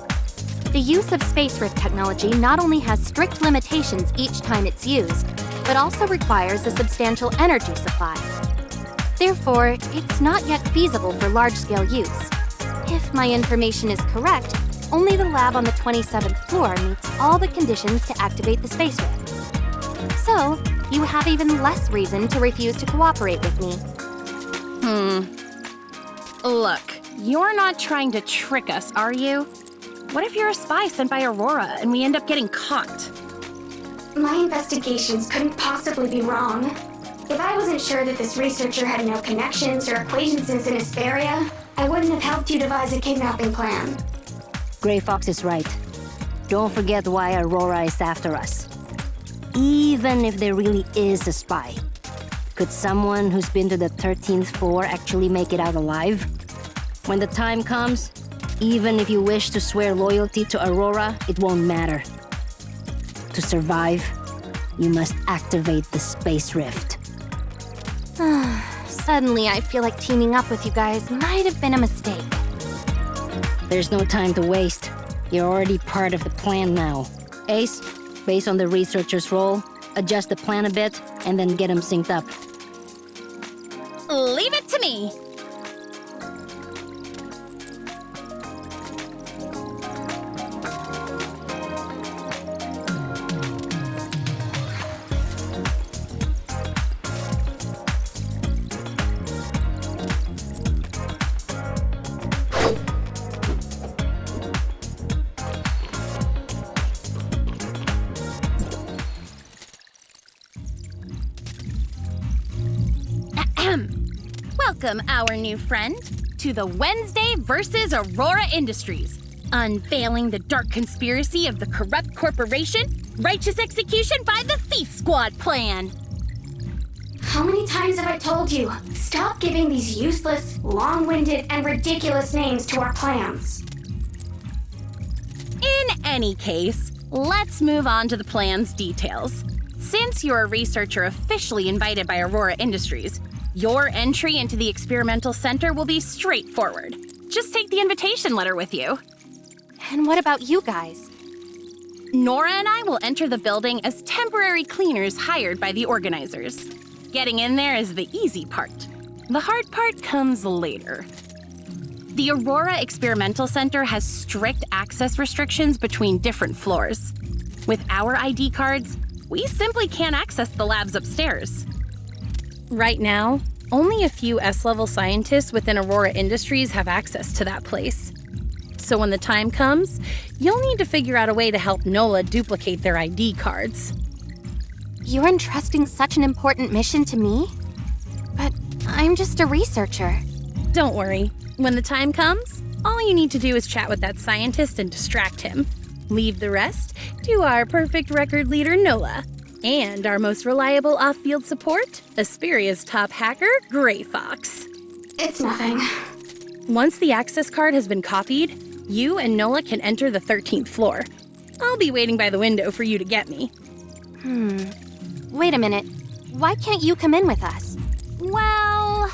The use of Space Rift technology not only has strict limitations each time it's used, but also requires a substantial energy supply. Therefore, it's not yet feasible for large-scale use. If my information is correct, only the lab on the 27th floor meets all the conditions to activate the Space Rift. So, you have even less reason to refuse to cooperate with me. Look, you're not trying to trick us, are you? What if you're a spy sent by Aurora and we end up getting caught? My investigations couldn't possibly be wrong. If I wasn't sure that this researcher had no connections or acquaintances in Hesperia, I wouldn't have helped you devise a kidnapping plan. Grey Fox is right. Don't forget why Aurora is after us. Even if there really is a spy, could someone who's been to the 13th floor actually make it out alive? When the time comes, even if you wish to swear loyalty to Aurora, it won't matter. To survive, you must activate the Space Rift. Suddenly, I feel like teaming up with you guys might have been a mistake. There's no time to waste. You're already part of the plan now. Ace, based on the researcher's role, adjust the plan a bit, and then get him synced up. Leave it to me! Welcome, our new friend, to the Wednesday versus Aurora Industries, unveiling the dark conspiracy of the corrupt corporation, righteous execution by the Thief Squad plan. How many times have I told you? Stop giving these useless, long-winded, and ridiculous names to our plans. In any case, let's move on to the plan's details. Since you're a researcher officially invited by Aurora Industries, your entry into the experimental center will be straightforward. Just take the invitation letter with you. And what about you guys? Nora and I will enter the building as temporary cleaners hired by the organizers. Getting in there is the easy part. The hard part comes later. The Aurora Experimental Center has strict access restrictions between different floors. With our ID cards, we simply can't access the labs upstairs. Right now, only a few S-level scientists within Aurora Industries have access to that place. So when the time comes, you'll need to figure out a way to help NOLA duplicate their ID cards. You're entrusting such an important mission to me? But I'm just a researcher. Don't worry. When the time comes, all you need to do is chat with that scientist and distract him. Leave the rest to our perfect record leader, NOLA. And our most reliable off-field support, Hesperia's top hacker, Grey Fox. It's nothing. Once the access card has been copied, you and NOLA can enter the 13th floor. I'll be waiting by the window for you to get me. Wait a minute. Why can't you come in with us? Well...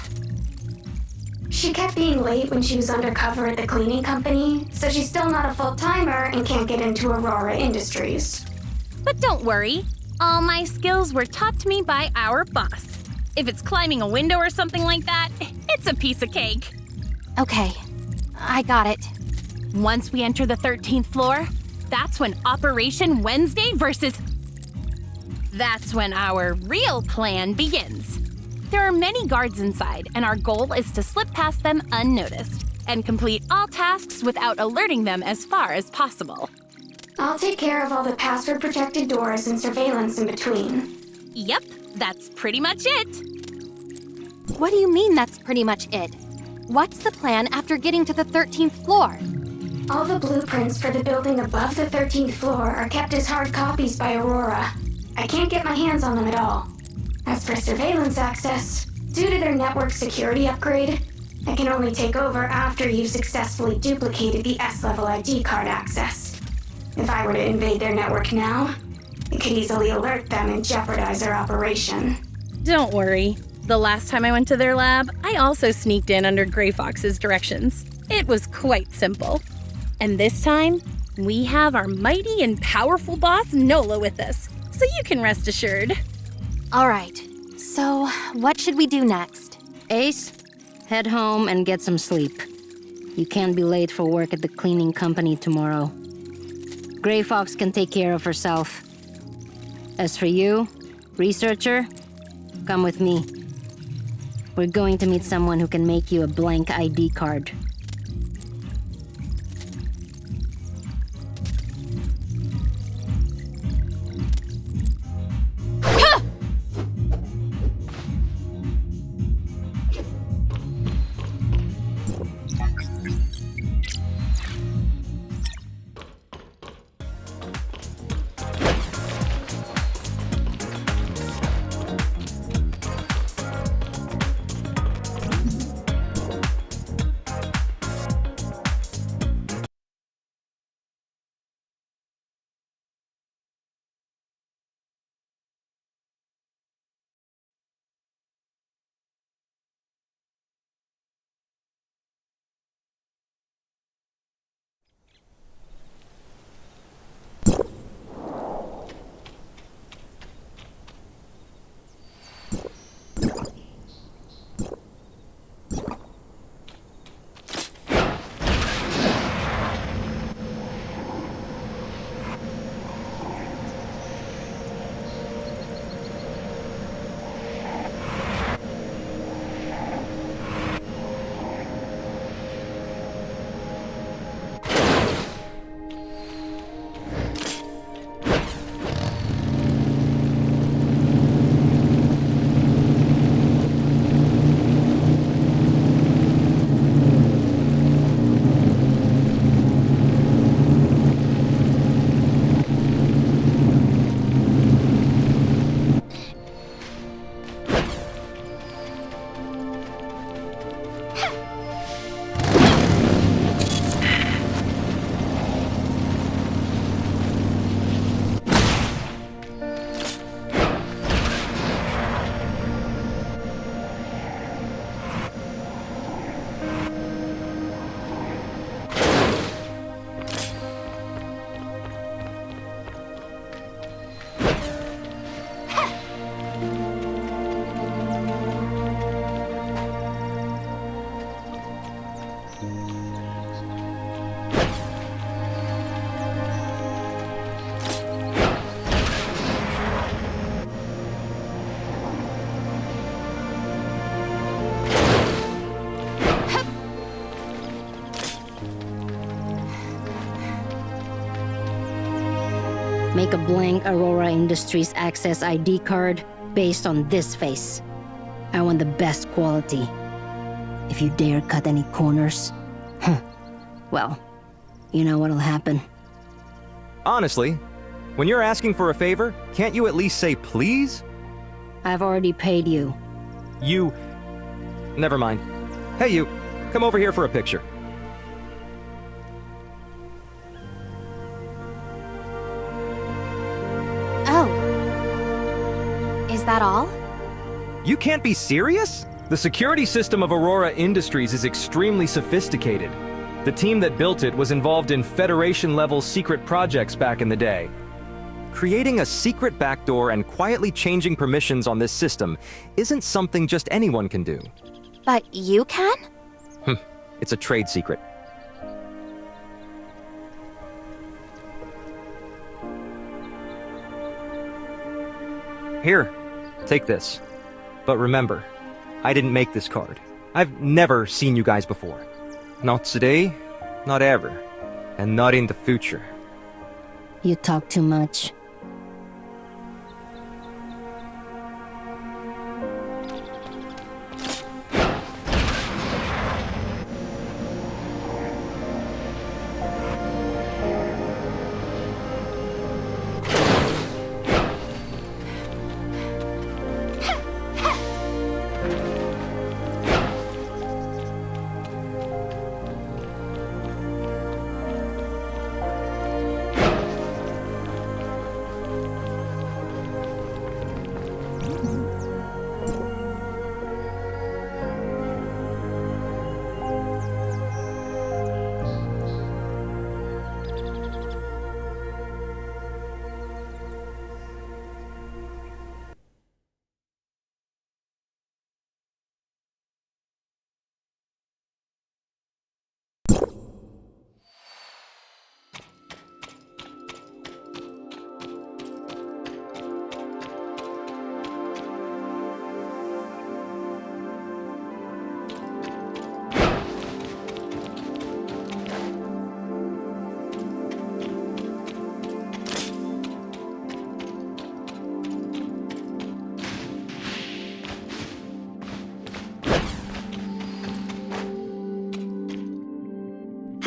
She kept being late when she was undercover at the cleaning company, so she's still not a full-timer and can't get into Aurora Industries. But don't worry. All my skills were taught to me by our boss. If it's climbing a window or something like that, it's a piece of cake. Okay, I got it. Once we enter the 13th floor, that's when Operation Wednesday versus... That's when our real plan begins. There are many guards inside, and our goal is to slip past them unnoticed and complete all tasks without alerting them as far as possible. I'll take care of all the password-protected doors and surveillance in between. Yep, that's pretty much it. What do you mean that's pretty much it? What's the plan after getting to the 13th floor? All the blueprints for the building above the 13th floor are kept as hard copies by Aurora. I can't get my hands on them at all. As for surveillance access, due to their network security upgrade, I can only take over after you've successfully duplicated the S-level ID card access. If I were to invade their network now, it could easily alert them and jeopardize their operation. Don't worry. The last time I went to their lab, I also sneaked in under Grey Fox's directions. It was quite simple. And this time, we have our mighty and powerful boss Nola with us, so you can rest assured. All right. So, what should we do next? Ace, head home and get some sleep. You can't be late for work at the cleaning company tomorrow. Grey Fox can take care of herself. As for you, researcher, come with me. We're going to meet someone who can make you a blank ID card. Make a blank Aurora Industries Access ID card based on this face. I want the best quality. If you dare cut any corners, well, you know what'll happen. Honestly, when you're asking for a favor, can't you at least say please? I've already paid you. You... Never mind. Hey you, come over here for a picture. Oh. Is that all? You can't be serious? The security system of Aurora Industries is extremely sophisticated. The team that built it was involved in Federation-level secret projects back in the day. Creating a secret backdoor and quietly changing permissions on this system isn't something just anyone can do. But you can? It's a trade secret. Here, take this. But remember, I didn't make this card. I've never seen you guys before. Not today, not ever, and not in the future. You talk too much.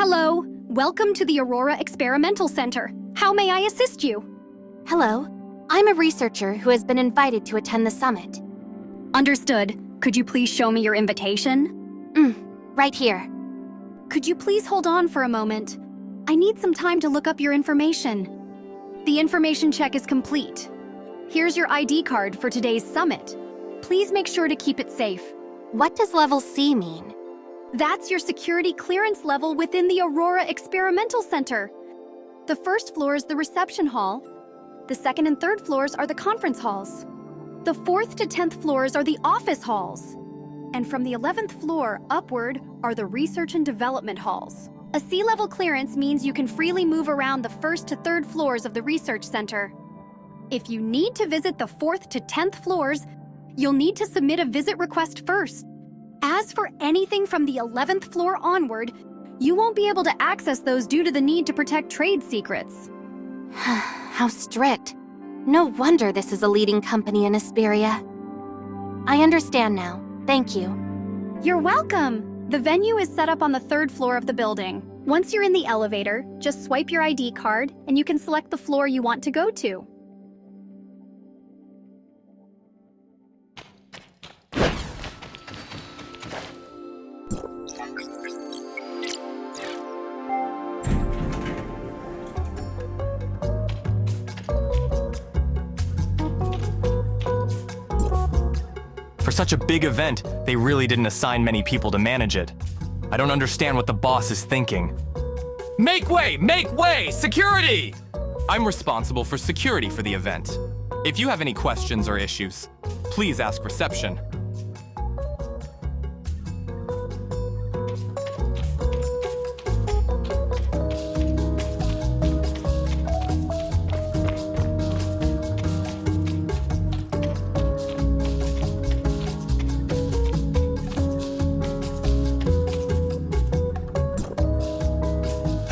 Hello. Welcome to the Aurora Experimental Center. How may I assist you? Hello. I'm a researcher who has been invited to attend the summit. Understood. Could you please show me your invitation? Right here. Could you please hold on for a moment? I need some time to look up your information. The information check is complete. Here's your ID card for today's summit. Please make sure to keep it safe. What does level C mean? That's your security clearance level within the Aurora Experimental Center. The first floor is the reception hall. The second and third floors are the conference halls. The 4th to 10th floors are the office halls. And from the 11th floor upward are the research and development halls. A C-level clearance means you can freely move around the 1st to 3rd floors of the research center. If you need to visit the 4th to 10th floors, you'll need to submit a visit request first. As for anything from the 11th floor onward, you won't be able to access those due to the need to protect trade secrets. How strict. No wonder this is a leading company in Asperia. I understand now. Thank you. You're welcome! The venue is set up on the 3rd floor of the building. Once you're in the elevator, just swipe your ID card and you can select the floor you want to go to. For such a big event, they really didn't assign many people to manage it. I don't understand what the boss is thinking. Make way! Make way! Security! I'm responsible for security for the event. If you have any questions or issues, please ask reception.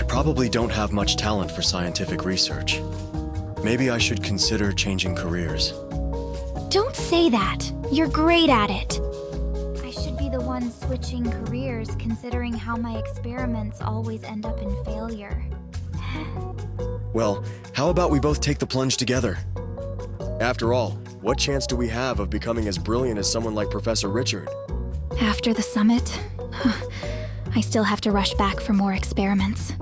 Probably don't have much talent for scientific research. Maybe I should consider changing careers. Don't say that. You're great at it. I should be the one switching careers, considering how my experiments always end up in failure. Well, how about we both take the plunge together? After all, what chance do we have of becoming as brilliant as someone like Professor Richard? After the summit, I still have to rush back for more experiments.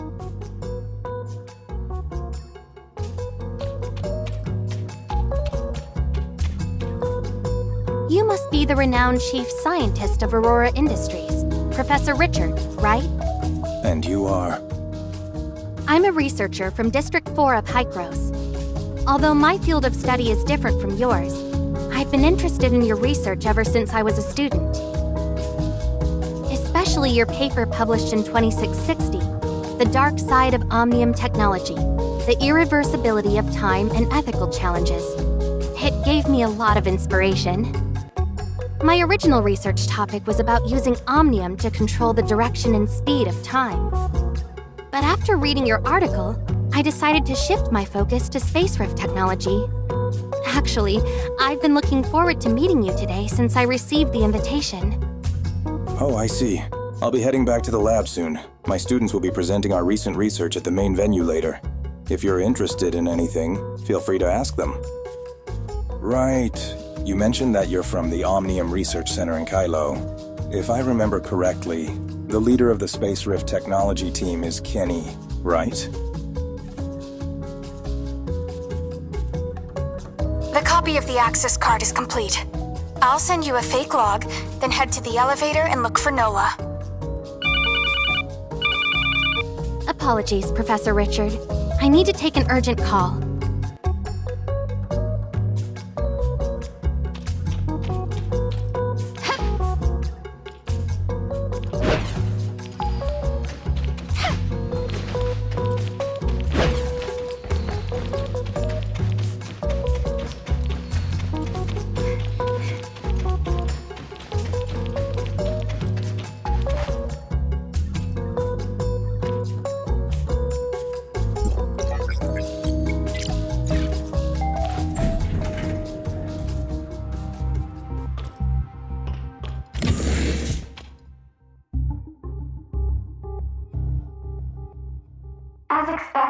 You must be the renowned chief scientist of Aurora Industries, Professor Richard, right? And you are? I'm a researcher from District 4 of Hykros. Although my field of study is different from yours, I've been interested in your research ever since I was a student. Especially your paper published in 2660, The Dark Side of Omnium Technology, The Irreversibility of Time and Ethical Challenges. It gave me a lot of inspiration. My original research topic was about using Omnium to control the direction and speed of time. But after reading your article, I decided to shift my focus to space rift technology. Actually, I've been looking forward to meeting you today since I received the invitation. Oh, I see. I'll be heading back to the lab soon. My students will be presenting our recent research at the main venue later. If you're interested in anything, feel free to ask them. Right. You mentioned that you're from the Omnium Research Center in Kylo. If I remember correctly, the leader of the Space Rift Technology team is Kenny, right? The copy of the access card is complete. I'll send you a fake log, then head to the elevator and look for Nola. Apologies, Professor Richard. I need to take an urgent call.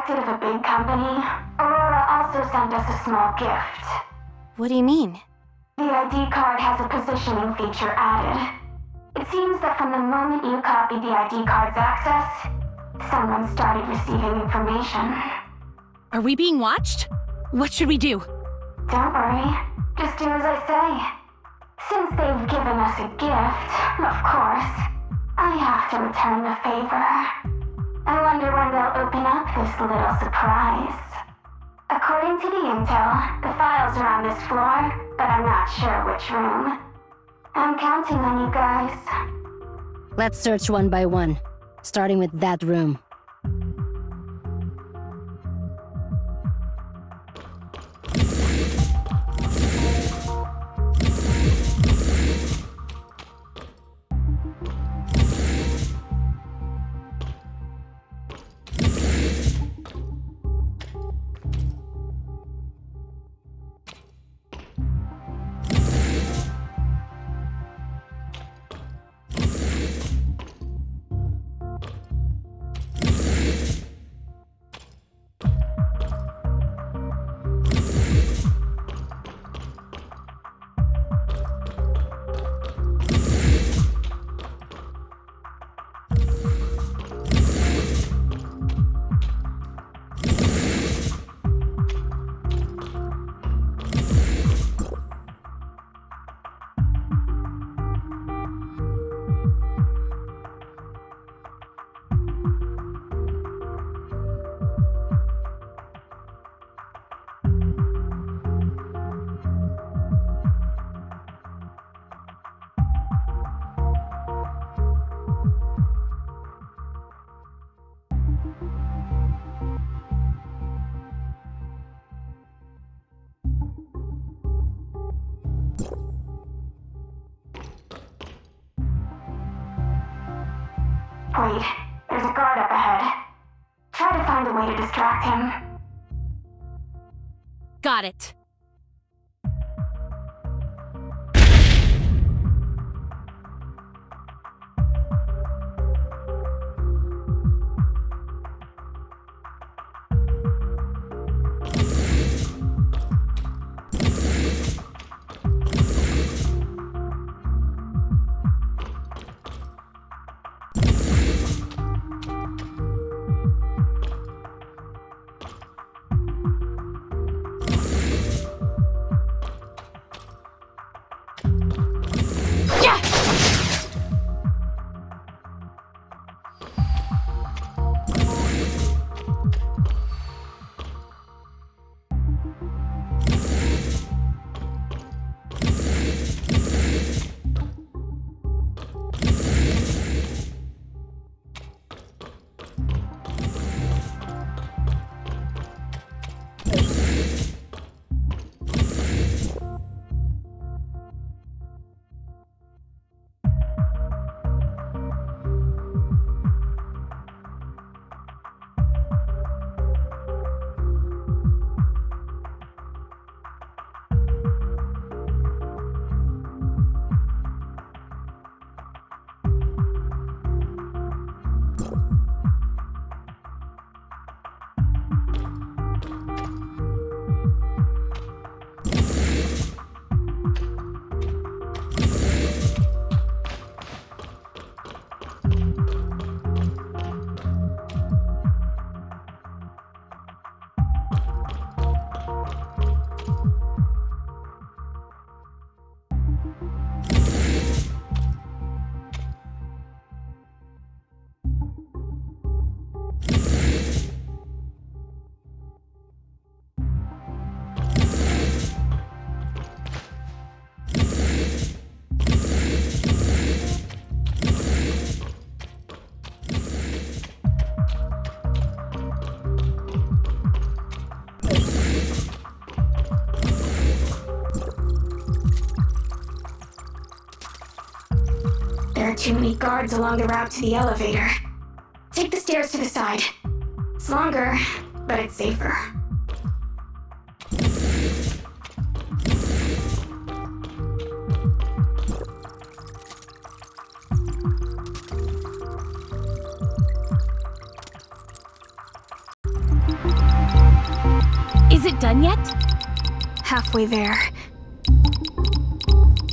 exit of a big company, Aurora also sent us a small gift. What do you mean? The ID card has a positioning feature added. It seems that from the moment you copied the ID card's access, someone started receiving information. Are we being watched? What should we do? Don't worry. Just do as I say. Since they've given us a gift, of course, I have to return the favor. I wonder when they'll open up this little surprise. According to the intel, the files are on this floor, but I'm not sure which room. I'm counting on you guys. Let's search one by one, starting with that room. Wait, there's a guard up ahead. Try to find a way to distract him. Got it. There are too many guards along the route to the elevator. Take the stairs to the side. It's longer, but it's safer. done yet? Halfway there.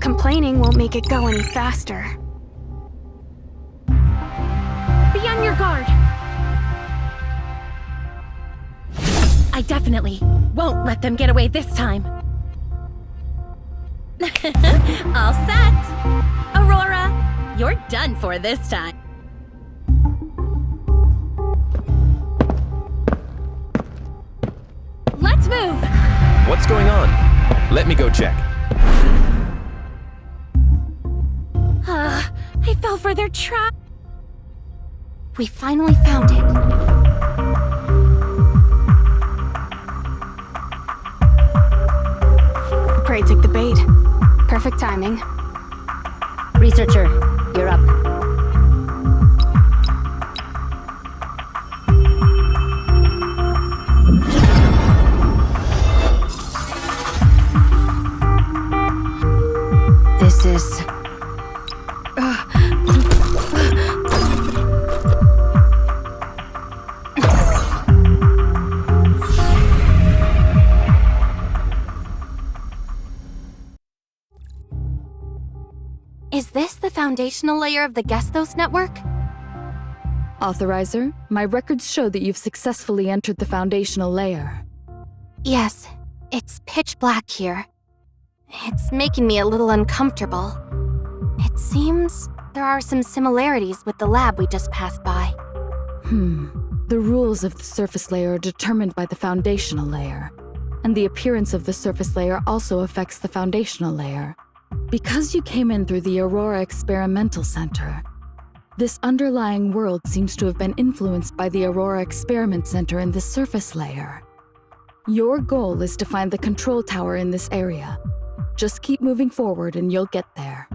Complaining won't make it go any faster. Be on your guard! I definitely won't let them get away this time. All set! Aurora, you're done for this time. Let's move! What's going on? Let me go check. I fell for their trap. We finally found it. Prey took the bait. Perfect timing. Researcher, you're up. This is... Is this the foundational layer of the Gestos network? Authorizer, my records show that you've successfully entered the foundational layer. Yes, it's pitch black here. It's making me a little uncomfortable. It seems there are some similarities with the lab we just passed by. The rules of the surface layer are determined by the foundational layer, and the appearance of the surface layer also affects the foundational layer. Because you came in through the Aurora Experimental Center, this underlying world seems to have been influenced by the Aurora Experiment Center in the surface layer. Your goal is to find the control tower in this area. Just keep moving forward and you'll get there.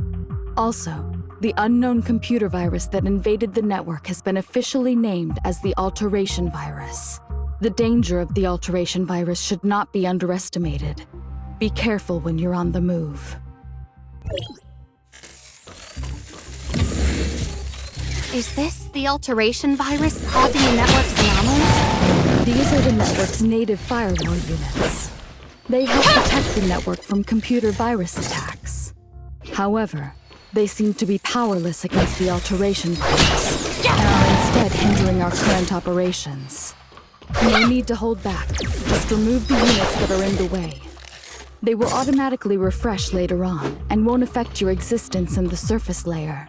Also, the unknown computer virus that invaded the network has been officially named as the Alteration Virus. The danger of the Alteration Virus should not be underestimated. Be careful when you're on the move. Is this the Alteration Virus causing the network's anomalies? These are the network's native firewall units. They help protect the network from computer virus attacks. However, they seem to be powerless against the Alteration Virus, and are instead hindering our current operations. No need to hold back. Just remove the units that are in the way. They will automatically refresh later on, and won't affect your existence in the surface layer.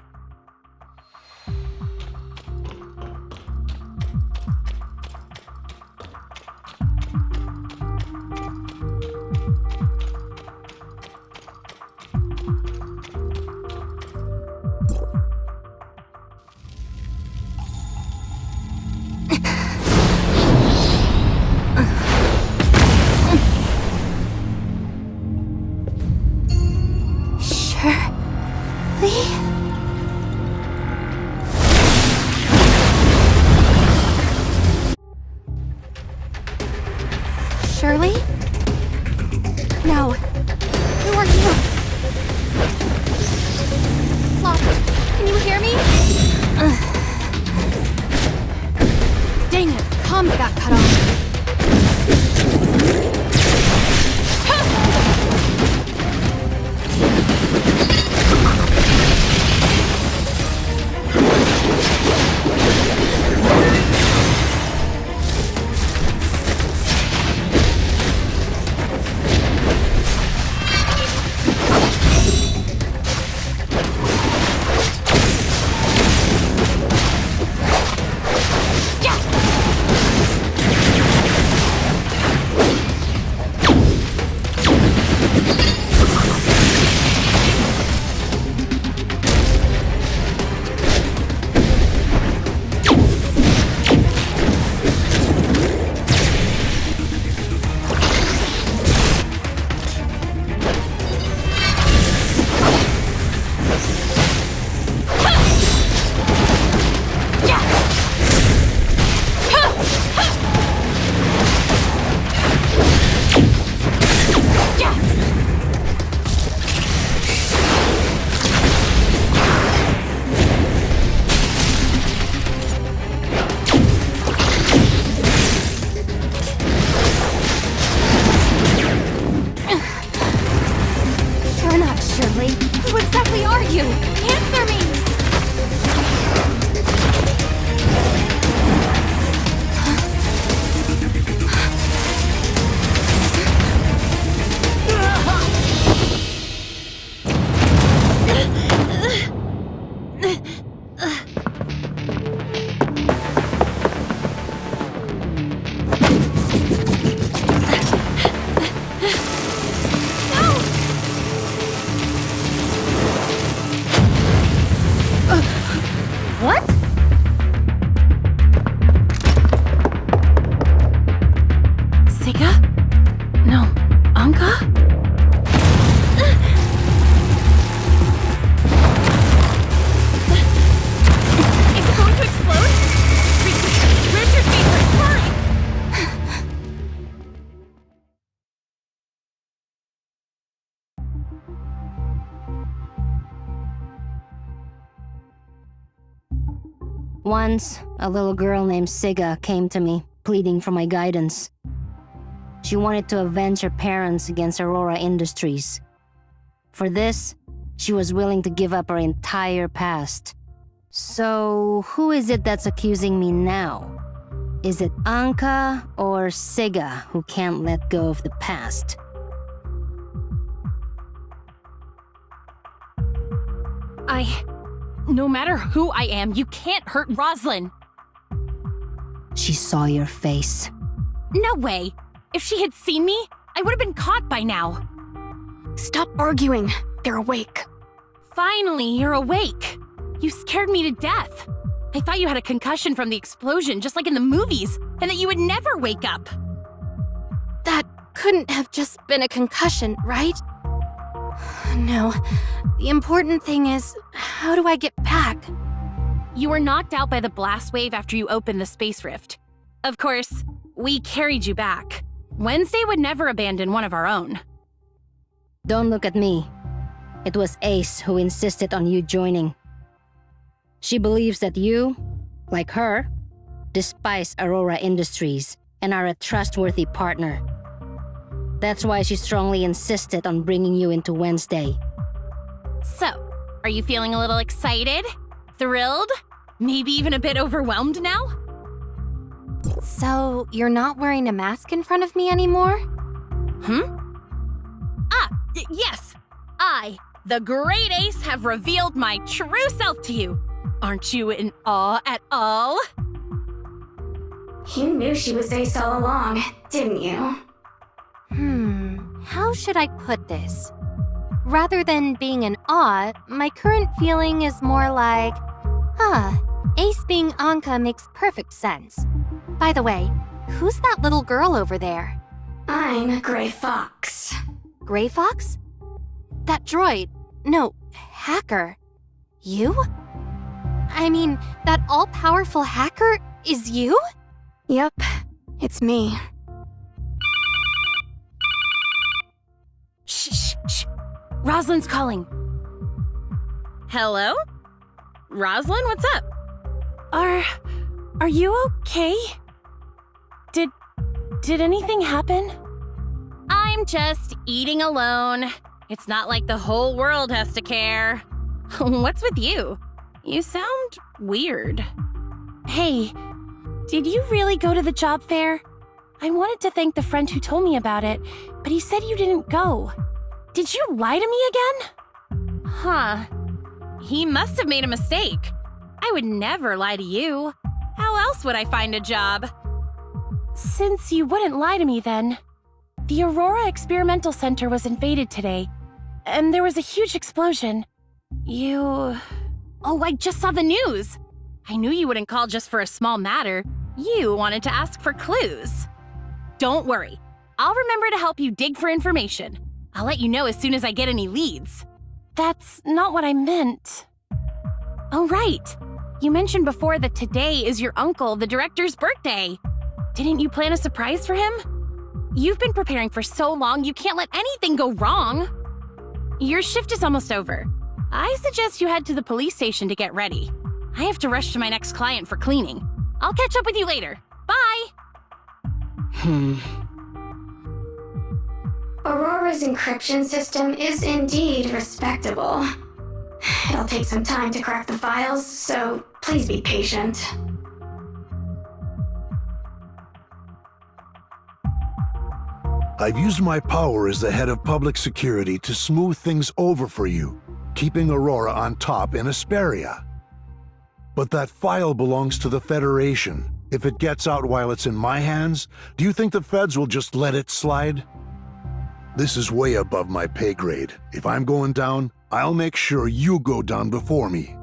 Shirley? No. Who are you? Flop, can you hear me? Dang it, comms got cut off. Once, a little girl named Siga came to me, pleading for my guidance. She wanted to avenge her parents against Aurora Industries. For this, she was willing to give up her entire past. So, who is it that's accusing me now? Is it Anka or Siga who can't let go of the past? No matter who I am, you can't hurt Roslyn. She saw your face. No way. If she had seen me, I would have been caught by now. Stop arguing. They're awake. Finally, you're awake. You scared me to death. I thought you had a concussion from the explosion, just like in the movies, and that you would never wake up. That couldn't have just been a concussion, right? No. The important thing is, how do I get back? You were knocked out by the blast wave after you opened the space rift. Of course, we carried you back. Wednesday would never abandon one of our own. Don't look at me. It was Ace who insisted on you joining. She believes that you, like her, despise Aurora Industries and are a trustworthy partner. That's why she strongly insisted on bringing you into Wednesday. So, are you feeling a little excited? Thrilled? Maybe even a bit overwhelmed now? So, you're not wearing a mask in front of me anymore? Yes! I, the Great Ace, have revealed my true self to you. Aren't you in awe at all? You knew she was Ace all along, didn't you? How should I put this? Rather than being in awe, my current feeling is more like, Ace being Anka makes perfect sense. By the way, who's that little girl over there? I'm Gray Fox. Gray Fox? That droid. No, hacker. You? I mean, that all-powerful hacker is you? Yep, it's me. Shh. Roslyn's calling. Hello? Roslyn, what's up? Are you okay? Did anything happen? I'm just eating alone. It's not like the whole world has to care. What's with you? You sound weird. Hey, did you really go to the job fair? I wanted to thank the friend who told me about it, but he said you didn't go. Did you lie to me again? Huh. He must have made a mistake. I would never lie to you. How else would I find a job? Since you wouldn't lie to me then, the Aurora Experimental Center was invaded today, and there was a huge explosion. Oh, I just saw the news. I knew you wouldn't call just for a small matter. You wanted to ask for clues. Don't worry. I'll remember to help you dig for information. I'll let you know as soon as I get any leads. That's not what I meant. Oh, right. You mentioned before that today is your uncle, the director's birthday. Didn't you plan a surprise for him? You've been preparing for so long, you can't let anything go wrong. Your shift is almost over. I suggest you head to the police station to get ready. I have to rush to my next client for cleaning. I'll catch up with you later. Bye! Aurora's encryption system is indeed respectable. It'll take some time to crack the files, so please be patient. I've used my power as the head of public security to smooth things over for you, keeping Aurora on top in Asperia. But that file belongs to the Federation. If it gets out while it's in my hands, do you think the feds will just let it slide? This is way above my pay grade. If I'm going down, I'll make sure you go down before me.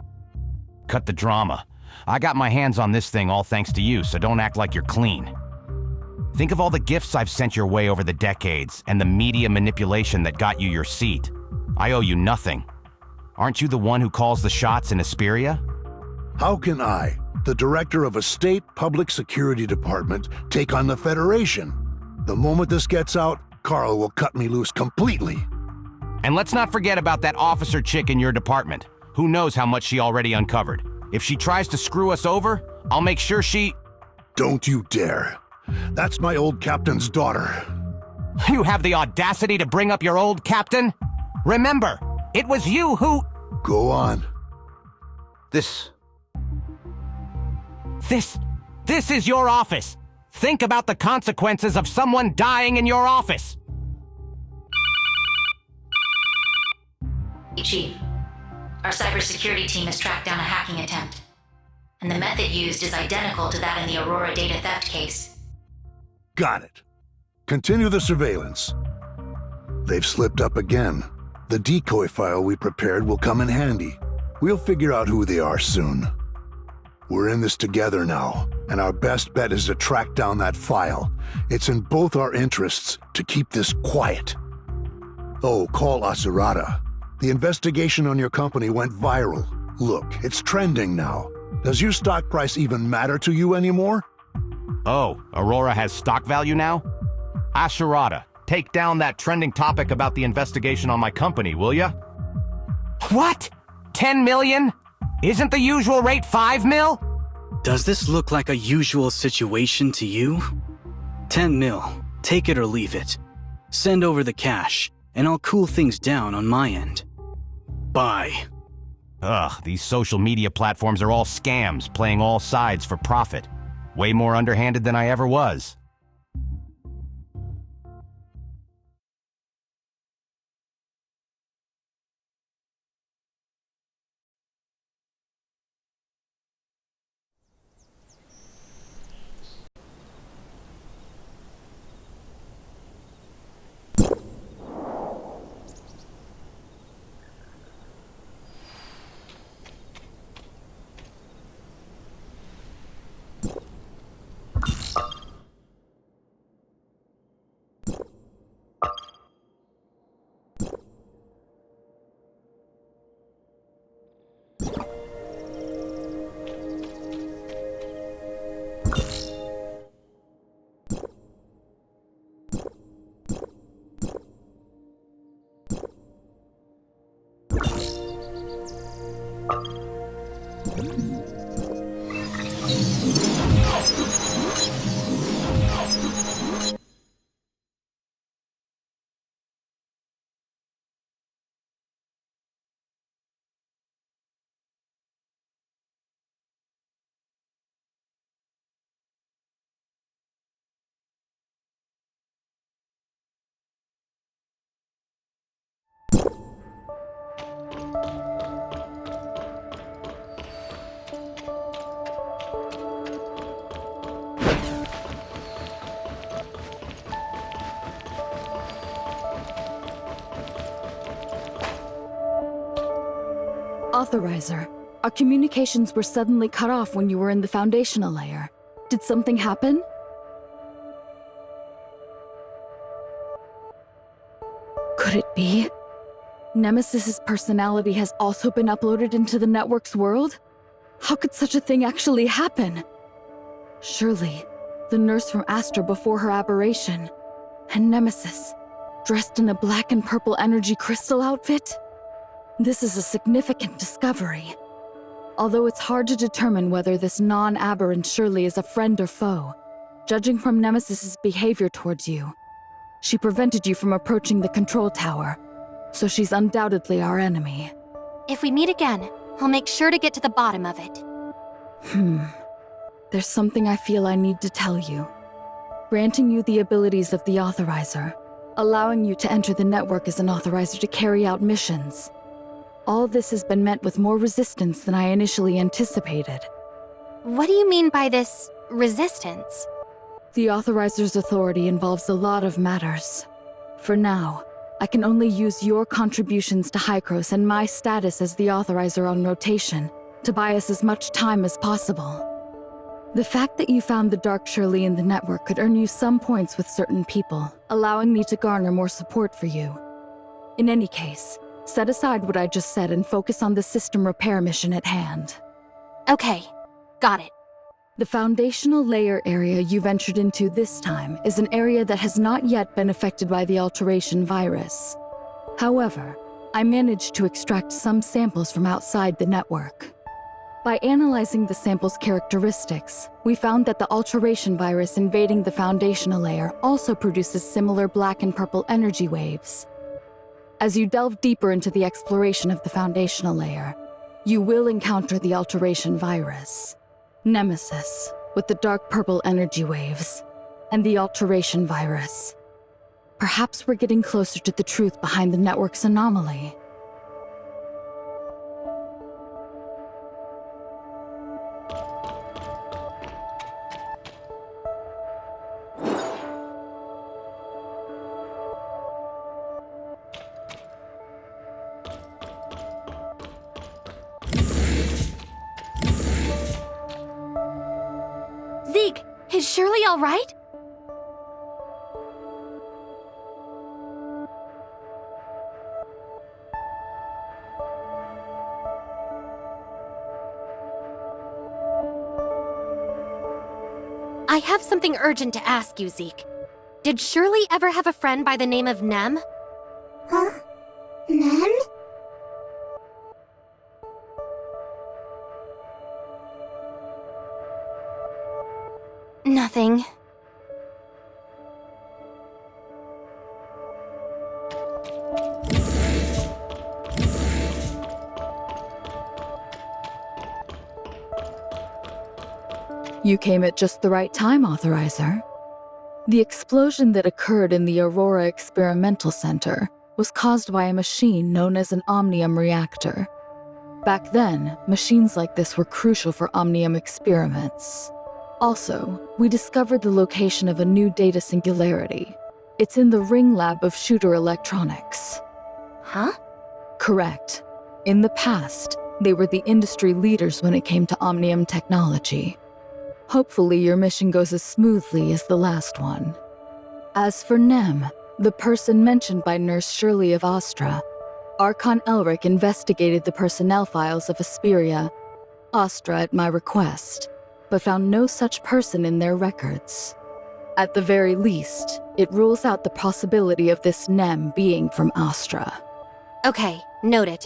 Cut the drama. I got my hands on this thing all thanks to you, so don't act like you're clean. Think of all the gifts I've sent your way over the decades, and the media manipulation that got you your seat. I owe you nothing. Aren't you the one who calls the shots in Asperia? How can I, the director of a state public security department, take on the Federation? The moment this gets out, Carl will cut me loose completely. And let's not forget about that officer chick in your department. Who knows how much she already uncovered? If she tries to screw us over, I'll make sure she... Don't you dare. That's my old captain's daughter. You have the audacity to bring up your old captain? Remember, it was you who... Go on. This is your office. Think about the consequences of someone dying in your office. Chief, our cybersecurity team has tracked down a hacking attempt, and the method used is identical to that in the Aurora data theft case. Got it. Continue the surveillance. They've slipped up again. The decoy file we prepared will come in handy. We'll figure out who they are soon. We're in this together now, and our best bet is to track down that file. It's in both our interests to keep this quiet. Oh, call Asurata. The investigation on your company went viral. Look, it's trending now. Does your stock price even matter to you anymore? Oh, Aurora has stock value now? Asurata, take down that trending topic about the investigation on my company, will ya? What? 10 million? Isn't the usual rate 5 mil? Does this look like a usual situation to you? 10 mil. Take it or leave it. Send over the cash, and I'll cool things down on my end. Bye. Ugh, these social media platforms are all scams, playing all sides for profit. Way more underhanded than I ever was. Authorizer, our communications were suddenly cut off when you were in the foundational layer. Did something happen? Could it be? Nemesis's personality has also been uploaded into the network's world? How could such a thing actually happen? Surely, the nurse from Astra before her aberration, and Nemesis, dressed in a black and purple energy crystal outfit? This is a significant discovery. Although it's hard to determine whether this non-aberrant Shirley is a friend or foe, judging from Nemesis's behavior towards you, she prevented you from approaching the control tower, so she's undoubtedly our enemy. If we meet again, I'll make sure to get to the bottom of it. There's something I feel I need to tell you. Granting you the abilities of the Authorizer, allowing you to enter the network as an Authorizer to carry out missions. All this has been met with more resistance than I initially anticipated. What do you mean by this resistance? The Authorizer's authority involves a lot of matters. For now, I can only use your contributions to Hykros and my status as the Authorizer on rotation to buy us as much time as possible. The fact that you found the Dark Shirley in the network could earn you some points with certain people, allowing me to garner more support for you. In any case, set aside what I just said and focus on the system repair mission at hand. Okay, got it. The foundational layer area you ventured into this time is an area that has not yet been affected by the alteration virus. However, I managed to extract some samples from outside the network. By analyzing the sample's characteristics, we found that the alteration virus invading the foundational layer also produces similar black and purple energy waves. As you delve deeper into the exploration of the foundational layer, you will encounter the alteration virus, Nemesis, with the dark purple energy waves, and the alteration virus. Perhaps we're getting closer to the truth behind the network's anomaly. Zeke, is Shirley all right? I have something urgent to ask you, Zeke. Did Shirley ever have a friend by the name of Nem? Huh? Nem? Nothing. You came at just the right time, Authorizer. The explosion that occurred in the Aurora Experimental Center was caused by a machine known as an Omnium reactor. Back then, machines like this were crucial for Omnium experiments. Also, we discovered the location of a new data singularity. It's in the Ring Lab of Shooter Electronics. Huh? Correct. In the past, they were the industry leaders when it came to Omnium technology. Hopefully your mission goes as smoothly as the last one. As for Nem, the person mentioned by Nurse Shirley of Astra, Archon Elric investigated the personnel files of Asperia, Astra at my request, but found no such person in their records. At the very least, it rules out the possibility of this Nem being from Astra. Okay, noted.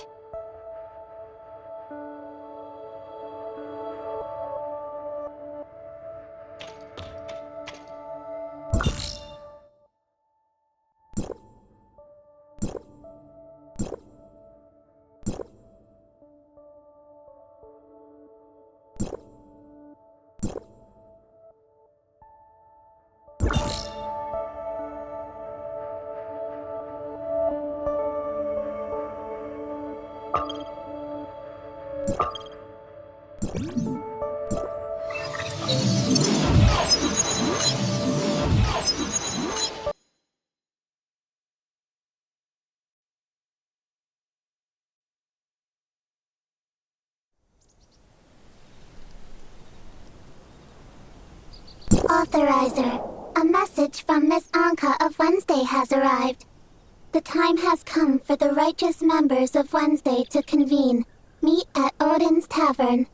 Authorizer, a message from Miss Anka of Wednesday has arrived. The time has come for the righteous members of Wednesday to convene. Meet at Odin's Tavern.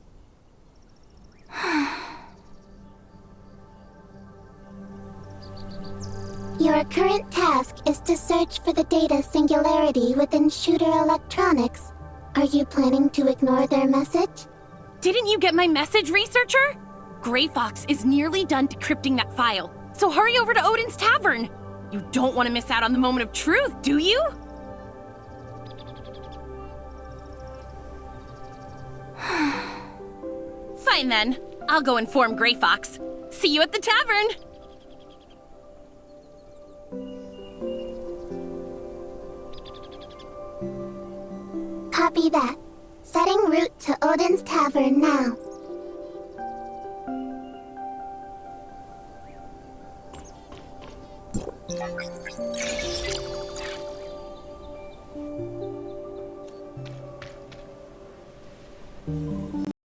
Your current task is to search for the data singularity within Shooter Electronics. Are you planning to ignore their message? Didn't you get my message, researcher? Gray Fox is nearly done decrypting that file, so hurry over to Odin's Tavern. You don't want to miss out on the moment of truth, do you? Fine then. I'll go inform Gray Fox. See you at the tavern! Copy that. Setting route to Odin's Tavern now.